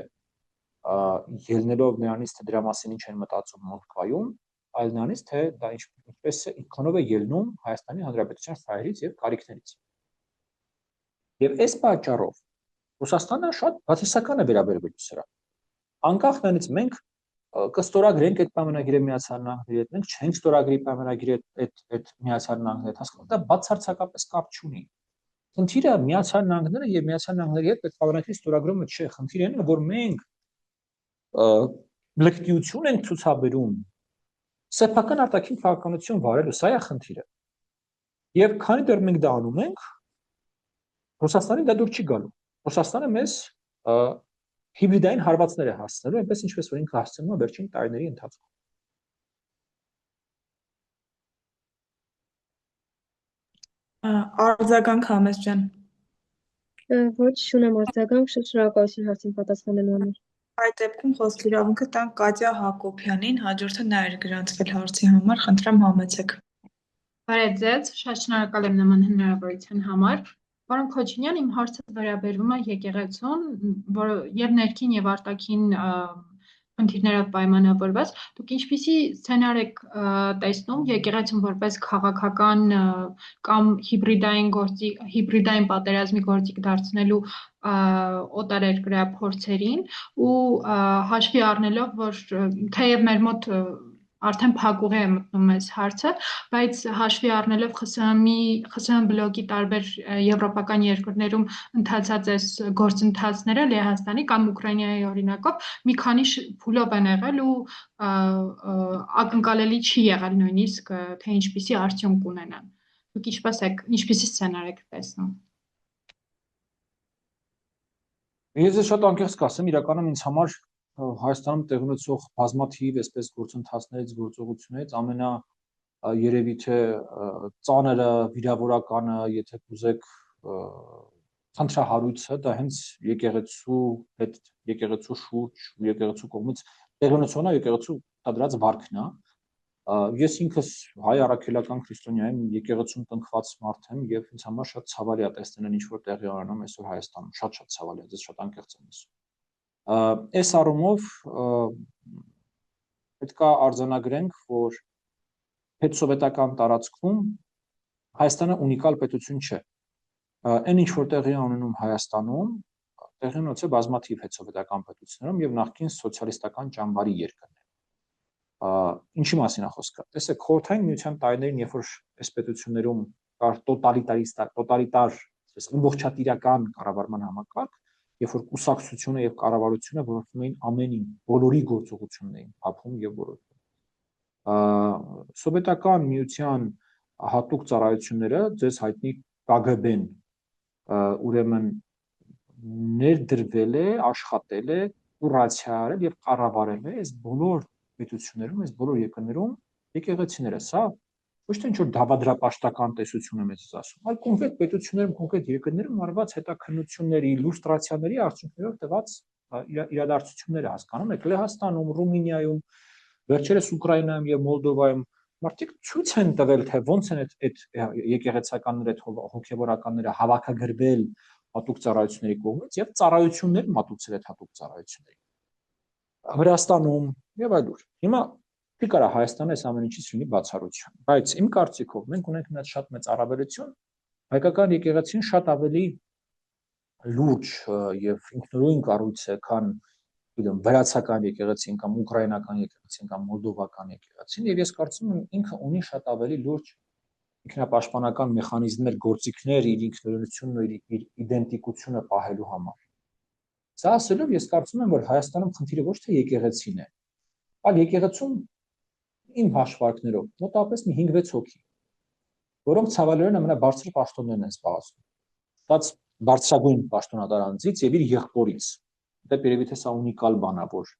ելնելով նրանից, թե դրա մասին ինչ են մտածում Մոսկվայում, այլ նրանից, թե դա ինչպես է ինքնով է ելնում Հայաստանի Հանրապետության ֆայլից եւ կարիքներից։ Եվ այս պատճառով Ռուսաստանը շատ բացասական է վերաբերվել սրան։ Անկախ նրանից մենք կստորագրենք այդ պայմանագիրը Միացյալ Նահանգների հետ, մենք չենք ստորագրի պայմանագիրը այդ Միացյալ Նահանգների հետ, հասկանում եք, դա բացարձակապես կապ չունի։ Խնդիրը Միացյալ Նահանգները եւ Միացյալ Նահանգների հետ այդ պայմանագրի ստորագրումը չէ, խնդիրը այն է, որ մենք լկտիություն ենք ցուցաբերում սեփական արտաքին քաղաքականություն վարելու, սա է խնդիրը։ Եվ քանի դեռ մենք դա անում ենք, Ռուսաստանի դա դուր չի գալու։ Ռուսաստանը մեզ հիբրիդային հարվածներ է հասցնելու, այնպես ինչպես որ ինքը հասցնում է վերջին տարիների ընթացքում։ Արձագանք Համես ջան։ Ոչ, չունեմ արձագանք, շնորհակալություն հարցին պատասխանելու համար։ Այդ դեպքում խոսքի իրավունքը տանք Կատյա Հակոբյանին, հաջորդը նա էր գրանցվել հարցի համար, խնդրեմ համեցեք։ Բարև ձեզ, շատ շնորհակալ եմ նման հնարավորության համար։ Պարոն Քոչինյան, իմ հարցը վերաբերվում է եկեղեցուն, որը եւ ներքին եւ արտաքին խնդիրներով պայմանավորված, դուք ինչպիսի սցենար եք տեսնում եկեղեցուն որպես քաղաքական կամ հիբրիդային պատերազմի գործիք դարձնելու օտարերկրյա փորձերին ու հաշվի առնելով, որ թեև մեր մոտ արդեն փակուղի է մտնում այս հարցը, բայց հաշվի առնելով ԽՍՀՄ բլոկի տարբեր եվրոպական երկրներում ընթացած այս գործընթացները Լեհաստանի կամ Ուկրաինայի օրինակով մի քանի փուլով են եղել ու ակնկալելի չի եղել նույնիսկ թե ինչպիսի արդյունք կունենան։ Դուք ինչպիսի սցենար եք տեսնում։ Ես շատ անկեղծ կասեմ, իրականում ինձ համար Հայաստանում տեղի ունեցող բազմաթիվ այսպես գործընթացներից, գործողություններից երևի թե ծանրը, վիրավորականը, եթե կուզեք խնդրահարույցը, դա հենց եկեղեցու հետ, եկեղեցու շուրջ, եկեղեցու կողմից տեղի ունեցողն է, եկեղեցու տադրած վարքն է։ Ես ինքս հայ առաքելական քրիստոնյայում եկեղեցում տնկված մարդ եմ եւ ինձ համար շատ ցավալի է տեսնել ինչ որ տեղի ունենում այսօր Հայաստանում, շատ ցավալի է, ես շատ անկեղծ եմ ասում։ Այս առումով պետք է արձանագրենք, որ հետսովետական տարածքում Հայաստանը ունիկալ պետություն չէ։ Այն ինչ որ տեղի ունենում Հայաստանում, տեղի ունեցել բազմաթիվ հետսովետական պետություններում եւ նախկին սոցիալիստական ճամբարի երկրներում։ Ինչի մասին է խոսքը։ Տեսեք, խորհրդային միության տարիներին, երբ որ այս պետություններում կար տոտալիտար, ամբողջատիրական կառավարման համակարգ, երբ որ կուսակցությունը եւ կառավարությունը որոշում էին ամեն ինչ, բոլորի գործողությունն էին փափում եւ որոշում։ Սովետական միության հատուկ ծառայությունները, ձեզ հայտնի KGB-ն, ուրեմն ներդրվել է, աշխատել է, կուրացիա արել եւ կառավարել է այս բոլոր պետություններում, այս բոլոր երկրներում եկեղեցիները, սա ոչ թե ինչ-որ դավադրապաշտական տեսություն է մեզ ասում, այլ կոնկրետ պետություններում, կոնկրետ երկրներում արված հետաքննությունների, իլյուստրացիաների արդյունքներով տված իրադարձությունները հասկանում եք, Լեհաստանում, Ռումինիայում, վերջերս Ուկրաինայում եւ Մոլդովայում մարդիկ ցույց են տվել, թե ոնց են այդ եկեղեցականները, հոգեվորականները հավաքագրվել հատուկ ծառայությունների կողմից եւ ծառայություններ մատուցել այդ հատուկ ծառայությունների։ Վրաստանում եւ այլուր։ Հիմա չի կարա Հայաստանը այս ամեն ինչից լինի բացառություն, բայց իմ կարծիքով մենք ունենք մի շատ մեծ առավելություն, հայկական եկեղեցին շատ ավելի լուրջ եւ ինքնուրույն կառույց է, քան գիտեմ վրացական եկեղեցին կամ ուկրաինական եկեղեցին կամ մոլդովական եկեղեցին, եւ ես կարծում եմ ինքը ունի շատ ավելի լուրջ ինքնապաշտպանական մեխանիզմներ, գործիքներ իր ինքնուրույնությունն ու իր իդենտիկությունը պահելու համար։ Սա ասելով ես կարծում եմ, որ Հայաստանում խնդիրը ոչ թե եկեղեցին է, այլ եկեղեցում իմ հաշվարկներով մոտավորապես մի 5-6 հոգի, որոնք ցավալիորեն ամենաբարձր պաշտոններն են զբաղեցնում։ Ստաց բարձրագույն պաշտոնատար անձից եւ իր եղբորից։ Դա երևի թե սա ունիկալ բան է, որ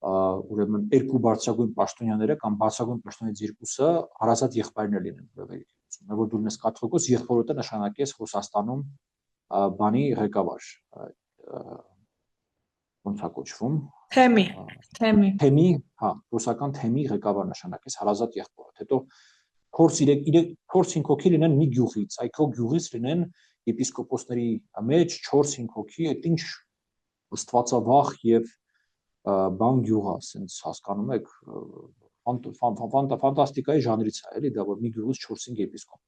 ուրեմն երկու բարձրագույն պաշտոնյաները կամ բարձրագույն պաշտոններից երկուսը հարազատ եղբայրներ լինեն որևէ եկեղեցում։ Որ դու ունես կաթողիկոս եղբորը նշանակես Ռուսաստանում բանի ղեկավար, ոնց է կոչվում։ Թեմի, հա, ռուսական թեմի ղեկավար նշանակես հարազատ եղբորը։ Հետո փորձ 5 հոգի լինեն մի գյուղից, այ քո գյուղից լինեն եպիսկոպոսների մեջ 4-5 հոգի, այդ ինչ աստվածավախ եւ բան գյուղ է, ասենց հասկանում եք, ֆանտաստիկայի ժանրից է, էլի դա որ մի գյուղից 4-5 եպիսկոպ։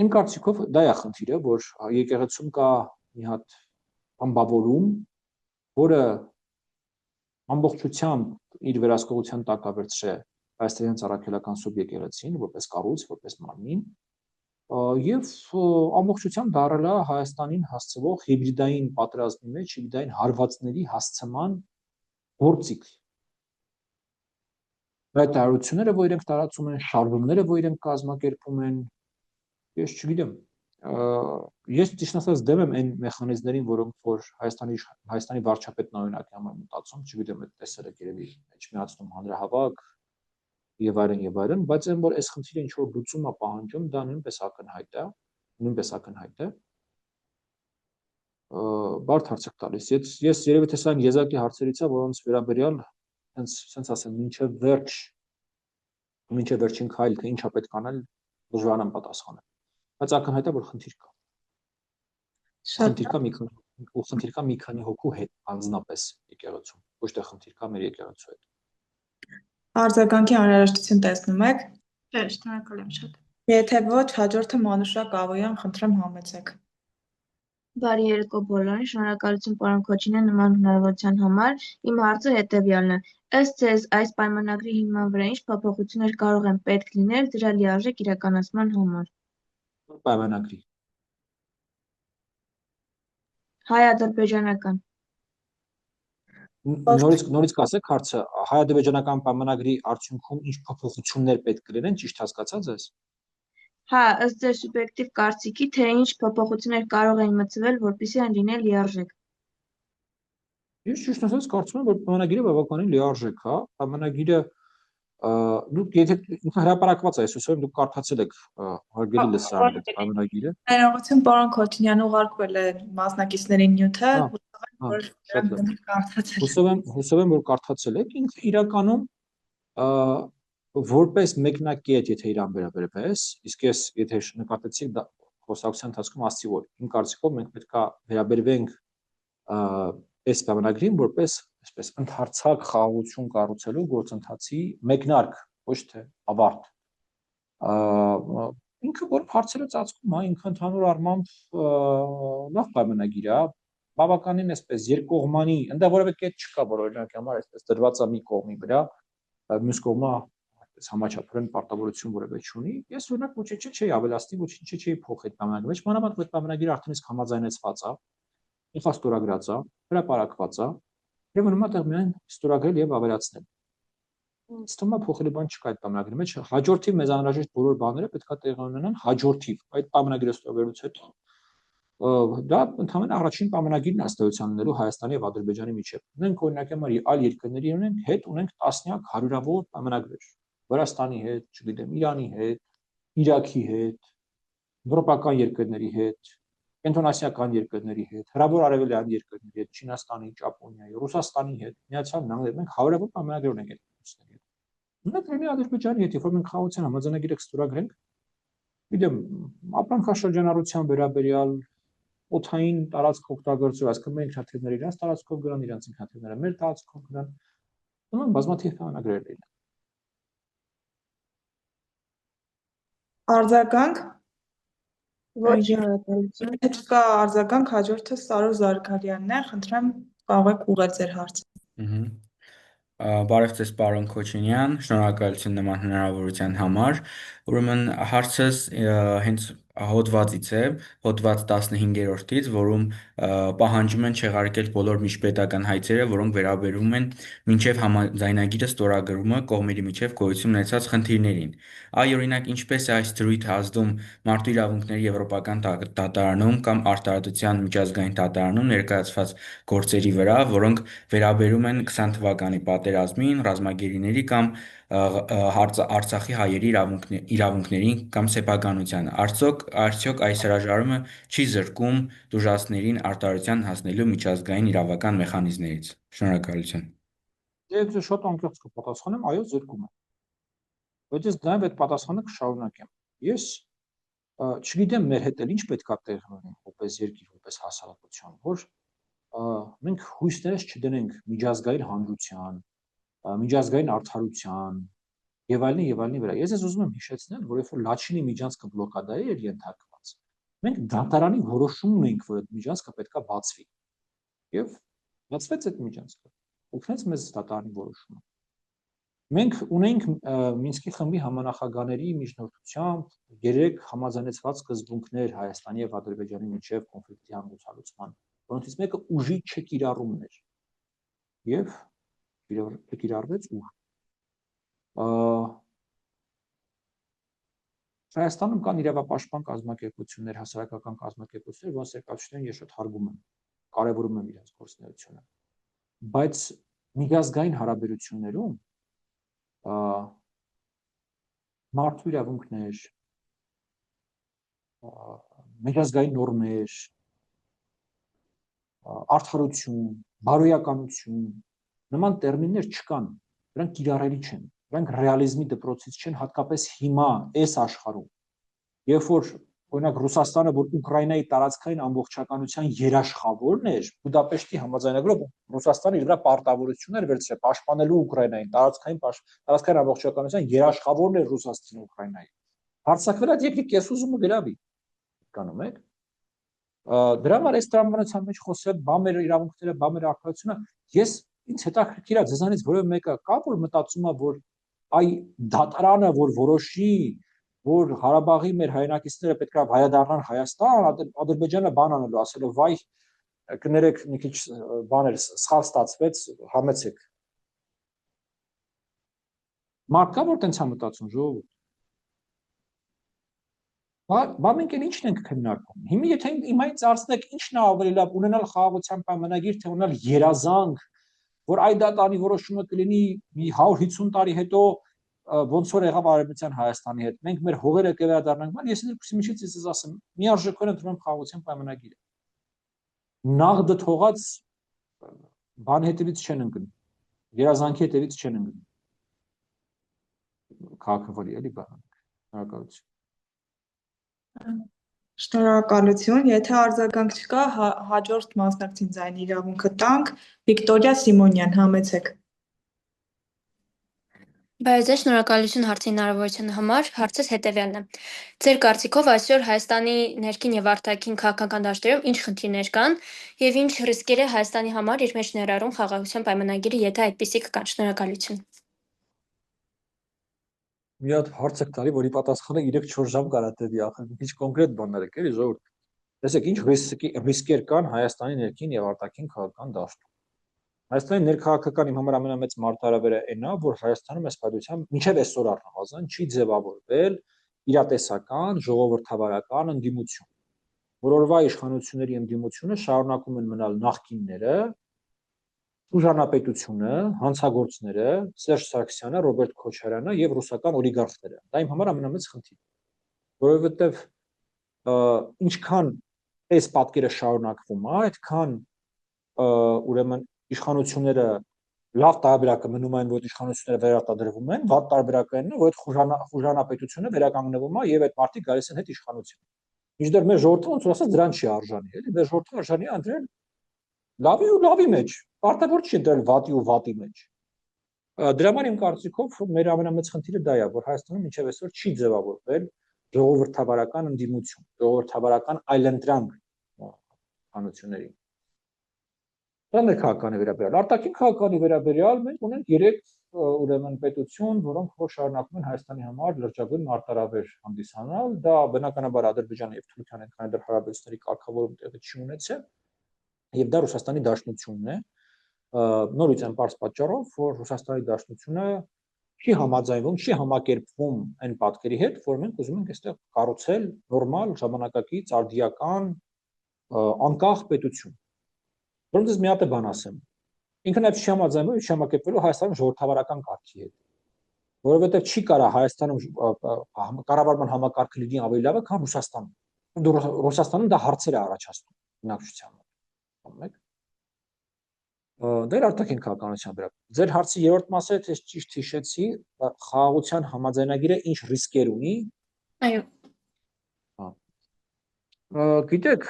Իմ կարծիքով դա է խնդիրը, որ եկեղեցում կա մի հատ ամբավորում, որը ամբողջությամբ իր վերահսկողության տակ է վերցրել հայաստանյան ծառայական սուրբ եկեղեցին, որպես կառույց, որպես մարմին, եւ ամբողջությամբ դարել է Հայաստանին հասցվող հիբրիդային պատերազմի մեջ հիբրիդային հարվածների հասցման գործիք։ Այդ տարությունները, որ իրենք տարածում են, շարժումները, որ իրենք կազմակերպում են, ես չգիտեմ, ես ճիշտ ասած դեմ եմ այն մեխանիզմներին, որոնք որ Հայաստանի վարչապետն օրինակի համար մտածում, չգիտեմ, այդ տեսել եք երևի մեջ միացնում հանրահավաք եւ այլն, բայց այն որ այս խնդիրը ինչ որ լուծում է պահանջում, դա նույնպես ակնհայտ է։ Բարդ հարց եք տալիս։ Ես երևի թե սա եզակի հարցերից է, որոնց վերաբերյալ sense ասեմ, մինչև վերջին քայլ, թե ինչա պետք անել, դժվար եմ պատասխանել։ Բայց ակնհայտ է, որ խնդիր կա։ Խնդիր կա մի քանի հոգու հետ անձնապես եկեղեցում, ոչ թե խնդիր կա մեր եկեղեցու հետ։ Արձագանքի անհրաժեշտություն տեսնում եք։ Չէ, շնորհակալ եմ շատ։ Եթե ոչ, հաջորդը Մանուշա Կավոյան, խնդրեմ համեցեք։ Բարի երեկո բոլորին, շնորհակալություն պարոն Քոչինյան նման հնարավորության համար։ Իմ հարցը հետևյալն է. ըստ ձեզ այս պայմանագրի հիման վրա ինչ փոփոխություններ կարող են պետք լինել դրա լիարժեք իրականացման համար։ Պայմանագրի։ Հայ-ադրբեջանական։ Նորից կասեք հարցը, հայ-ադրբեջանական պայմանագրի արդյունքում ինչ փոփոխություններ պետք կլինեն, ճիշտ հասկացա ձեզ։ Հա, ըստ ձեր սուբյեկտիվ կարծիքի, թե ինչ փոփոխություններ կարող են մտցվել, որպեսզի այն լինեն լիարժեք։ Ես ճիշտ ասած կարծում եմ, որ պայմանագիրը բավականին լիարժեք է, պայմանագիրը դուք եթե հրապարակված է, ես հուսով եմ դուք կարդացել եք հարգելի լսարան այդ պայմանագիրը։ Ներողություն, պարոն Քոչինյան, ուղարկվել է մասնակիցներին նյութը, հուսով եմ, որ կարդացել եք, ինքը իրականում որպես մեկնակետ, եթե իրան վերաբերվես, իսկ ես եթե նկատեցիք խոսակցության ընթացքում ասացի, որ իմ կարծիքով մենք պետք է վերաբերվենք այս պայմանագրին որպես այսպես ընդհանրացակ խաղաղություն կառուցելու գործընթացի մեկնարկ, ոչ թե ավարտ։ Ինքը որ հարցերը ծածկում է, ինքը ընդհանուր առմամբ լավ պայմանագիր է, բավականին այսպես երկկողմանի, այնտեղ որևէ կետ չկա, որ օրինակ համար այսպես դրված է մի կողմի վրա, մյուս կողմը այսպես համաչափորեն պարտավորություն որևէ չունի։ Ես օրինակ ոչինչ չէի ավելացնի, ոչինչ չէի փոխի այդ պայմանագրի մեջ, մանավանդ այդ պայմանագիրը արդեն իսկ համաձայնեցված է, ստորագրած է, հրապարակված է, եւ ուրեմն այդտեղ միայն ստորագրել եւ ավելացնել։ Ստոմա փոխելու բան չկա այդ պայմանագրի մեջ, հաջորդիվ մեզ անհրաժեշտ բոլոր բաները պետք է տեղի ունենան հաջորդիվ այդ պայմանագրի ստորագրելուց հետո դա ընդհանրապես առաջին պայմանագիրն է ըստեյության ունելու Հայաստանի եւ Ադրբեջանի միջեւ։ Ունենք օրինակ համար այլ երկրների ունենք տասնյակ հարյուրավոր պայմանագրեր Վրաստանի հետ, չգիտեմ, Իրանի հետ, Իրաքի հետ, եվրոպական երկրների հետ, կենտրոնասիական երկրների հետ, հրավոր արևելյան երկրների հետ, Չինաստանի, Ճապոնիայի, Ռուսաստանի հետ, Միացյալ Նահանգների, մենք հարյուրավոր պայմանագրեր ունենք այդ երկրների հետ։ Ունենք ռելի Ադրբեջանի հետ, երբ որ մենք խաղաղության համաձայնագիրը կստորագրենք, գիտեմ, ապրանքաշրջանառության վերաբերյալ օդային տարածք օգտագործող, այսինքն մեր ինքնաթիռները իրանց տարածքով գնան, իրանց ինքնաթիռները մեր տարածքով գնան, ուրեմն բազմաթիվ պայմանագրեր լինեն։ Արձագանք։ Ոչ շնորհակալություն։ Հետ կա արձագանք, հաջորդը Սարո Զարգարյանն է, խնդրեմ կարող եք ուղղել ձեր հարցը։ Բարև ձեզ, պարոն Քոչինյան, շնորհակալություն նման հնարավորության համար։ Ուրեմն հարցս հենց հոդվածից է, հոդված 15-րդից, որում պահանջում են չեղարկել բոլոր միջպետական հայցերը, որոնք վերաբերում են մինչև համաձայնագիրը ստորագրումը կողմերի միջև գոյություն ունեցած խնդիրներին։ Այ օրինակ ինչպես է այս դրույթը ազդում մարդու իրավունքների եվրոպական դատարանում կամ արտահայտության միջազգային դատարանում ներկայացված գործերի վրա, որոնք վերաբերում են 20 թվականի պատերազմին, ռազմագերիների կամ Արցախի հայերի իրավունքներին կամ սեփականությանը։ Արդյոք այս հրաժարումը չի զրկում տուժածներին արտահայտության հասնելու միջազգային իրավական մեխանիզմներից։ Շնորհակալություն։ Ես շատ անկեղծ կպատասխանեմ, այո, զրկում է։ Բայց ես նաև այդ պատասխանը կշարունակեմ։ Ես չգիտեմ մեր հետ էլ ինչ պետք է տեղի ունի որպես երկիր, որպես հասարակություն, որ մենք հույսներս չդնենք միջազգային հանրության, միջազգային արդարության եւ այլնի վրա։ Ես ուզում եմ հիշեցնել, որ երբ որ Լաչինի միջանցքը բլոկադայի էր ենթարկված, մենք դատարանի որոշում ունեինք, որ այդ միջանցքը պետքա բացվի։ Եվ բացվեց այդ միջանցքը։ Օգնեց մեզ դատարանի որոշումը։ Մենք ունեինք Մինսկի խմբի համանախագահների միջնորդությամբ 3 համաձայնեցված սկզբունքներ Հայաստանի եւ Ադրբեջանի միջև կոնֆլիկտի հանգուցալուծման, որոնցից մեկը ուժի չկիրառումն էր։ Եվ կիրառվեց ուժ։ Հայաստանում կան իրավապաշտպան կազմակերպություններ, հասարակական կազմակերպություններ, որոնց երկրություններին ես շատ հարգում եմ, կարևորում եմ իրենց գործունեությունը։ Բայց միջազգային հարաբերություններում մարդու իրավունքներ, միջազգային նորմեր, արդարություն, բարոյականություն, նման տերմիններ չկան, դրանք կիրառելի չեն, դրանք ռեալիզմի դպրոցից չեն, հատկապես հիմա այս աշխարհում, երբ որ օրինակ Ռուսաստանը, որ Ուկրաինայի տարածքային ամբողջականության երաշխավորն էր, Բուդապեշտի համաձայնագրով Ռուսաստանը իր վրա պարտավորություններ վերցրել պաշտպանելու Ուկրաինային տարածքային ամբողջականության երաշխավորն էր Ռուսաստանը Ուկրաինայի։ Հարձակվել այդ երկրի կեսուզումը գրավի, կանում եք։ Դրա համար այս տրամաբանության մեջ խոսել բա մեր իրավունքները, բա մեր արդարությունը, ես ինձ հետաքրքիր է ձեզանից որևէ մեկը կա, որ մտածում է, որ այ դատարանը, որ որոշի, որ Ղարաբաղի մեր հայրենակիցները պետք է վերադառնան Հայաստան, Ադրբեջանը բան անելու, ասելով վայ կներեք մի քիչ բաներ սխալ ստացվեց, համեցեք։ Մարդ կա, որ տենց է մտածում, ժողովուրդ։ Բա մենք էլ ինչն ենք քննարկում։ Հիմա եթե իմայից արցնեք ինչն է ավելի լավ ունենալ խաղաղության պայմանագիր, թե ունենալ երազանք, որ այդ դատարանի որոշումը կլինի մի 150 տարի հետո ոնց որ եղավ Արևմտյան Հայաստանի հետ։ Մենք մեր հողերը կվերադառնանք, բայց ես երկուսի միջից ես ասեմ, միարժեքորեն ընդունում եմ խաղաղության պայմանագիրը։ Նաղդը թողած բան հետևից չեն ընկնում։ Երազանքի հետևից չեն ընկնում։ Քաղաքավարի էլի բան։ Շնորհակալություն։ Շնորհակալություն, եթե արձագանք չկա, հաջորդ մասնակցին ձայնի իրավունքը տանք, Վիկտորիա Սիմոնյան, համեցեք։ Բայց շնորհակալություն հարցի հնարավորության համար։ Հարցս հետևյալն է. Ձեր կարծիքով այսօր Հայաստանի ներքին եւ արտաքին քաղաքական դաշտերում ինչ խնդիրներ կան եւ ինչ ռիսկեր է Հայաստանի համար իր մեջ ներառում խաղաղության պայմանագիրը, եթե այդպիսիք կան։ Շնորհակալություն։ Մի հատ հարց եք տալի, որի պատասխանը 3-4 ժամ կարա տևի, ախր մի քիչ կոնկրետ բաներ եք, էլի ժողովուրդ։ Տեսեք, ինչ ռիսկեր կան Հայաստանի ներքին եւ արտաքին քաղաքական դաշտում։ Հայաստանի ներքաղաքական իմ համար ամենամեծ մարտահրավերը այն է, որ Հայաստանում այս պատմությամբ մինչև այսօր առնվազն չի ձևավորվել իրատեսական, ժողովրդավարական ընդդիմություն։ Որ օրվա իշխանությունների ընդդիմությունը շարունակում են մնալ նախկինները, ուժանապետությունը, հանցագործները, Սերժ Սարգսյանը, Ռոբերտ Քոչարյանը եւ ռուսական օլիգարխները։ Դա իմ համար ամենամեծ խնդիրն է, որովհետեւ ինչքան այս պատկերը շարունակվում է, այդքան ուրեմն իշխանությունները լավ տարբերակը մնում են, որ իշխանությունները վերարտադրվում են, վատ տարբերակը այն է, որ այդ խուժանապետությունը վերականգնվում է եւ այդ մարդիկ գալիս են հետ իշխանություն։ Մինչդեռ մեր ժողովուրդը ոնց որ ասած դրան չի արժանի, էլի, մեր ժողովուրդը արժանի է ընտրել լավի ու լավի մեջ, պարտավոր չի ընտրել վատի ու վատի մեջ։ Դրա համար իմ կարծիքով մեր ամենամեծ խնդիրը դա է, որ Հայաստանում մինչև այսօր չի ձևավորվել ժողովրդավարական ընդդիմություն, ժողովրդավարական այլընտրանք իշխանություններին։ Դա ներքաղաքանի վերաբերյալ, արտաքին քաղաքանի վերաբերյալ մենք ունենք 3 ուրեմն պետություն, որոնք որ շարունակում են Հայաստանի համար լրջագույն մարտահրավեր հանդիսանալ, դա բնականաբար Ադրբեջանը եւ Թուրքիան են, քանի դեռ հարաբերությունների կարգավորում տեղի չի ունեցել, եւ դա Ռուսաստանի Դաշնությունն է, նորից այն պարզ պատճառով, որ Ռուսաստանի Դաշնությունը չի համաձայնվում, չի համակերպվում այն պատկերի հետ, որ մենք ուզում ենք այստեղ կառուցել նորմալ, ժամանակակից, արդիական, անկախ պետություն։ Որոնց ես մի հատ բան ասեմ։ Ինքը նաև չի համաձայնվում, չի համակերպվելու Հայաստանում ժողովրդավարական կարգի հետ, որովհետև չի կարա Հայաստանում կառավարման համակարգը լինի ավելի լավը, քան Ռուսաստանում։ Ռուսաստանում դա հարցեր է առաջացնում բնակչությանը։ Դա արտաքին քաղաքականության վերաբերյալ։ Ձեր հարցի երրորդ մասը, եթե ճիշտ հիշեցի, խաղաղության համաձայնագիրը ինչ ռիսկեր ունի։ Այո։ Գիտեք,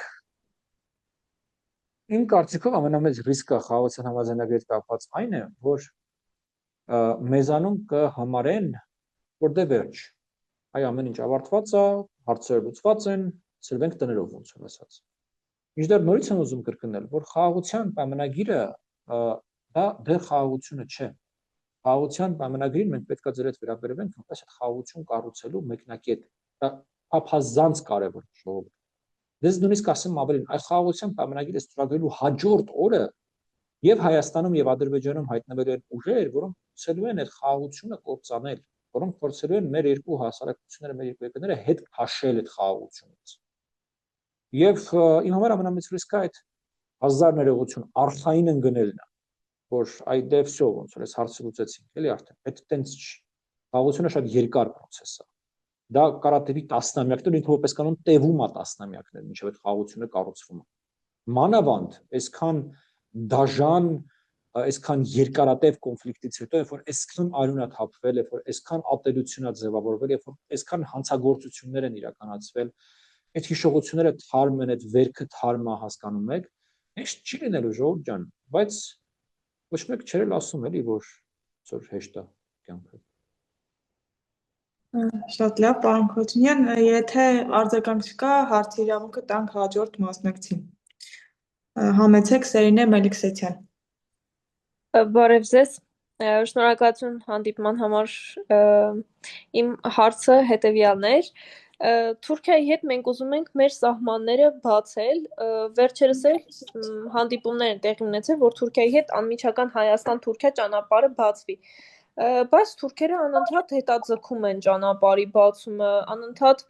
իմ կարծիքով ամենամեծ ռիսկը խաղաղության համաձայնագրի հետ կապված այն է, որ մեզանում կհամարեն, որ դե վերջ, այ ամեն ինչ ավարտված է, հարցերը լուծված են, սրվենք տներով ոնց որ ասած։ Մինչդեռ նորից եմ ուզում կրկնել, որ խաղաղության պայմանագիրը դա դեռ խաղաղությունը չէ։ Խաղաղության պայմանագրին մենք պետք է ձեր հետ վերաբերվենք որպես այդ խաղաղություն կառուցելու մեկնակետ։ Դա փափազանց կարևոր է ժողովուրդ։ Դες նույնիսկ ասեմ ավելին, այ խաղաղության պայմանագիրը ստորագրելու հաջորդ օրը եւ Հայաստանում եւ Ադրբեջանում հայտնվելու են ուժեր, որոնք փորձելու են այդ խաղաղությունը կործանել, որոնք փորձելու են մեր երկու հասարակությունները, մեր երկու երկրները հետ քաշել այդ խաղաղությունից։ Եվ իմ համար ամենամեծ ռիսկը այդ հազար ներողություն արխային ընկնելն է, որ այ դե վсё ոնց որ այս հարցը լուծեցինք, էլի արդեն։ Այդ տենց չի։ Խաղաղությունը շատ երկար process է։ Դա կարա տևի տասնամյակներ, ինքը որպես կանոն տևում է տասնամյակներ, մինչև այդ խաղաղությունը կառուցվում է։ Մանավանդ այսքան դաժան, այսքան երկարատև կոնֆլիկտից հետո, երբ որ այսքան արյուն է թափվել, երբ որ այսքան ատելություն է ձևավորվել, երբ որ այսքան հանցագործություններ են իրականացվել, այդ հիշողությունները թարմ են, այդ վերքը թարմ է, հասկանում եք, հեշտ չի լինելու ժողովուրդ ջան, բայց ոչ մեկ չէր էլ ասում էլի, որ հեշտ է կյանքը։ Շատ լավ, պարոն Քոչինյան, եթե արձագանք չկա, հարցի իրավունքը տանք հաջորդ մասնակցին։ Համեցեք Սերինե Մելիքսեթյան։ Բարև ձեզ, շնորհակալություն հանդիպման համար։ Իմ հարցը հետևյալն էր։ Թուրքիայի հետ մենք ուզում ենք մեր սահմանները բացել, վերջերս էլ հանդիպումներ են տեղի ունեցել, որ Թուրքիայի հետ անմիջական Հայաստան-Թուրքիա ճանապարհը բացվի։ Բայց թուրքերը անընդհատ հետաձգում են ճանապարհի բացումը, անընդհատ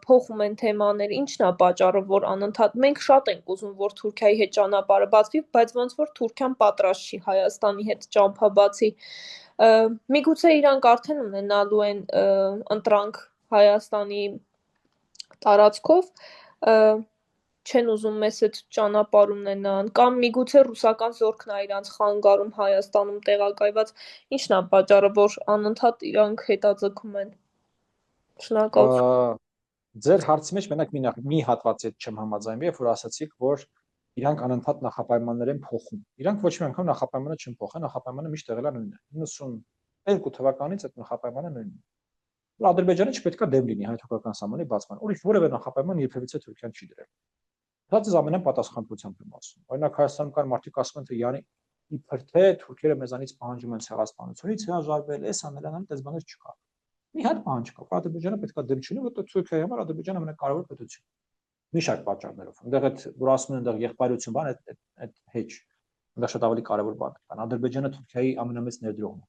փոխում են թեմաներ, ինչն է պատճառը, որ անընդհատ մենք շատ ենք ուզում, որ Թուրքիայի հետ ճանապարհը բացվի, բայց ոնց որ Թուրքիան պատրաստ չի Հայաստանի հետ ճամփա բացի։ Միգուցե իրանք արդեն ունենալու են ընտրանք Հայաստանի տարածքով, չեն ուզում մեզ այդ ճանապարհ ունենան, կամ միգուցե ռուսական զորքն է իրանց խանգարում Հայաստանում տեղակայված, ինչն է պատճառը, որ անընդհատ իրանք հետաձգում են։ Շնորհակալություն։ Ձեր հարցի մեջ մենակ մի հատվածի հետ չեմ համաձայնվի, երբ որ ասացիք, որ իրանք անընդհատ նախապայմաններ են փոխում։ Իրանք ոչ մի անգամ նախապայմանը չեն փոխել, նախապայմանը միշտ եղել է նույնը։ 2 թվականից այդ նախապայմանը նույնն է։ Ադրբեջանը չպետք է դեմ լինի հայ-թուրքական սահմանի բացման։ Ուրիշ որևէ նախապայման երբևիցե Թուրքիան չի դրել։ Դա ձեզ ամենապատասխանատվությամբ եմ ասում։ Օրինակ Հայաստանում կան մարդիկ ասում են, թե յանի իբր թե թուրքերը մեզանից պահանջում են ցեղասպանությունից հրաժարվել, այս անելանալ, այդպես բաներ չկա։ Մի հատ պահանջ կա, Ադրբեջանը պետք է դեմ չլինի, որտեղ Թուրքիայի համար Ադրբեջանը ամենակարևոր պետությունն է։ Մի շարք պատճառներով։ Այնտեղ այդ որ ասում են այնտեղ եղբայրություն բան, այդ հեչ։ Այնտեղ շատ ավելի կարևոր բաներ կան։ Ադրբեջանը Թուրքիայի ամենամեծ ներդրողն է։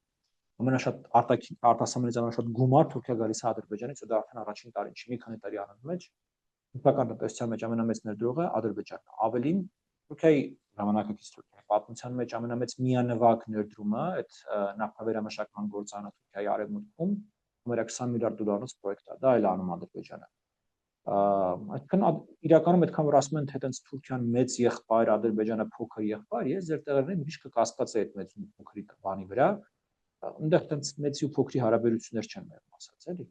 Ամենաշատ արտասահմանից ամենաշատ գումար Թուրքիա գալիս է Ադրբեջանից, ու դա արդեն առաջին տարին չի, մի քանի տարի անց Թուրքական տնտեսության մեջ ամենամեծ ներդրողը Ադրբեջանն է։ Ավելին Թուրքիայի ժամանակակից Թուրքիայի պատմության մեջ ամենամեծ միանվագ ներդրումը այդ նավթավերամշակման գործարանը Թուրքիայի արևմուտքում մեր 20 միլիարդ դոլարից պրոյեկտ է, դա էլ անում Ադրբեջանը։ Այդքան իրականում այդքան որ ասում են թե այտենց Թուրքիան մեծ եղբայր, Ադրբեջանը փոքր եղբայր, ես ձեր տեղերին միշտ կկասկածեի այդ մեծ ու փոքրի բանի վրա, այնտեղ այտենց մեծ ու փոքրի հարաբերություններ չեն մեղմ ասած, էլի։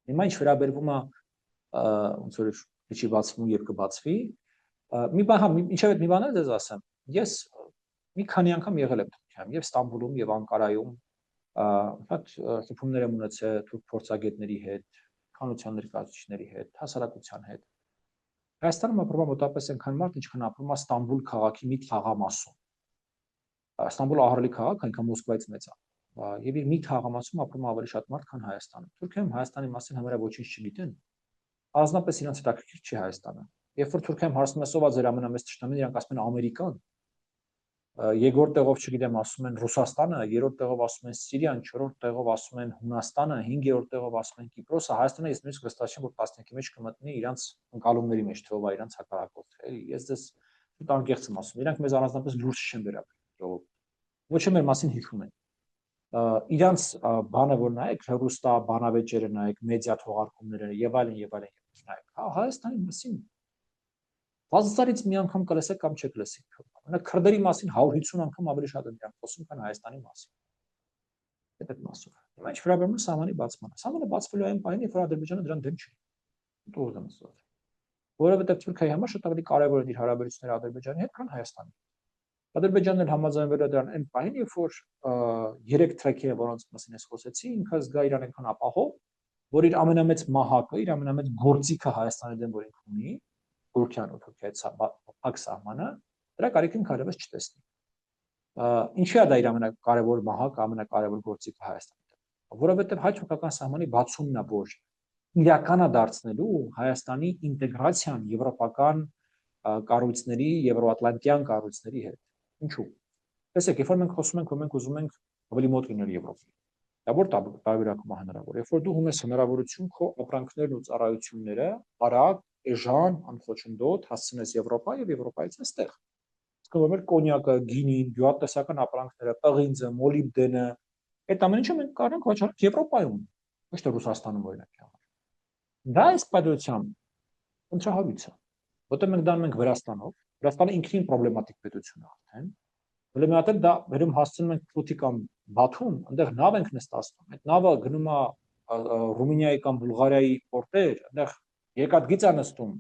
Հիմա ինչ վերաբերվում է ոնց որ քիչ բացվում եւ կբացվի, մի բան, ինչեւ այդ մի բան էլ դες ասեմ, ես մի քանի անգամ եղել եմ Թուրքիայում, եւ Ստամբուլում եւ Անկարայում, շատ շփումներ եմ ունեցել թուրք փորձագետների հետ, քանության ներկայացուցիչների հետ, հասարակության հետ։ Հայաստանում ապրում է մոտավորապես այնքան մարդ, ինչքան ապրում է Ստամբուլ քաղաքի մի թաղամասում։ Ստամբուլը ահռելի քաղաք, այնքան Մոսկվայից մեծ է։ Եվ իր մի թաղամասում ապրում է ավելի շատ մարդ, քան Հայաստանում։ Թուրքիայում Հայաստանի մասին համարյա ոչինչ չգիտեն։ Առանձնապես իրանց հետաքրքիր չի Հայաստանը։ Երբ որ Թուրքիայում հարցնում է ով է ձեր ամենամեծ ճշտամին, իրանք ասում են Ամերիկան։ Երկրորդ տեղով չգիտեմ ասում են Ռուսաստանը, երրորդ տեղով ասում են Սիրիան, չորրորդ տեղով ասում են Հունաստանը, 5-րդ տեղով ասում են Կիպրոսը, Հայաստանը ես նույնիսկ վստահ չեմ որ 15-ի մեջ կմտնի իրանց ընկալումների մեջ, թե ով է իրանց հակառակորդը, էլի։ Ես դες շատ անկեղծ եմ ասում, իրանք մեզ առանձնապես լուրջ չեն վերաբերվում։ Ոչ թե մեր մասին հիշում են։ Իրանց բանը որ նայեք, հեռուստա բանավեճերը նայեք, մեդիա թողարկումները եւ այլն եւ այլն նայեք, հա Հայաստանի մասին Բազարից մի անգամ կլսեք կամ չեք լսի։ Օրինակ քրդերի մասին 150 անգամ ավելի շատ են դրանք խոսում, քան Հայաստանի մասին։ Այդ մասով։ Հիմա ինչ վերաբերում է սահմանի բացմանը։ Սահմանը բացվելու այն պահին, երբ որ Ադրբեջանը դրան դեմ չի։ Ուղղակի եմ ասում։ Որովհետև Թուրքիայի համար շատ ավելի կարևոր են իր հարաբերությունները Ադրբեջանի հետ, քան Հայաստանի։ Ադրբեջանն էլ համաձայնվել է դրան այն պահին, երբ որ 3 թրեքերը, որոնց մասին ես խոսեցի, ինքը զգա իրան այնքան ապահով, որ իր ամենամեծ մահակը, իր ամենամեծ գործիքը Հայաստանի դեմ, որ ինքը ունի, Թուրքիան ու Թուրքիայի փակ սահմանը, դրա կարիքին քարևս չտեսնի։ Ինչի է դա իր ամենակարևոր մահակը, ամենակարևոր գործիքը Հայաստանի դեմ։ Որովհետև հայ-թուրքական սահմանի բացումն է, որ իրական է դարձնելու Հայաստանի ինտեգրացիան եվրոպական կառույցների, եվրոատլանտյան կառույցների հետ։ Ինչու՞։ Տեսեք, երբ որ մենք խոսում ենք, որ մենք ուզում ենք ավելի մոտ լինել Եվրոպային, դա որ տարբերակում է հնարավոր։ Երբ որ դու ունես հնարավորություն քո ապրանքներն ու ծառայությունները արագ, էժան, անխոչնդոտ հասցնես Եվրոպա եւ Եվրոպայից այստեղ։ Իսկ որ մեր կոնյակը, գինին, գյուղատնտեսական ապրանքները, պղինձը, մոլիբդենը, այդ ամեն ինչը մենք կարող ենք վաճառել Եվրոպայում, ոչ թե Ռուսաստանում օրինակ համար։ Դա այս պատմությամբ ընտրահարույց է, որտեղ մենք դառնում ենք Վրաստանով, Վրաստանը ինքնին պրոբլեմատիկ պետություն է արդեն։ Ուրեմն դա վերում հասցնում ենք Փութի կամ Բաթում, այնտեղ նավ ենք նստացնում։ Այդ նավը գնում է Ռումինիայի կամ Բուլղարիայի պորտեր, այնտեղ երկաթգիծ է նստում,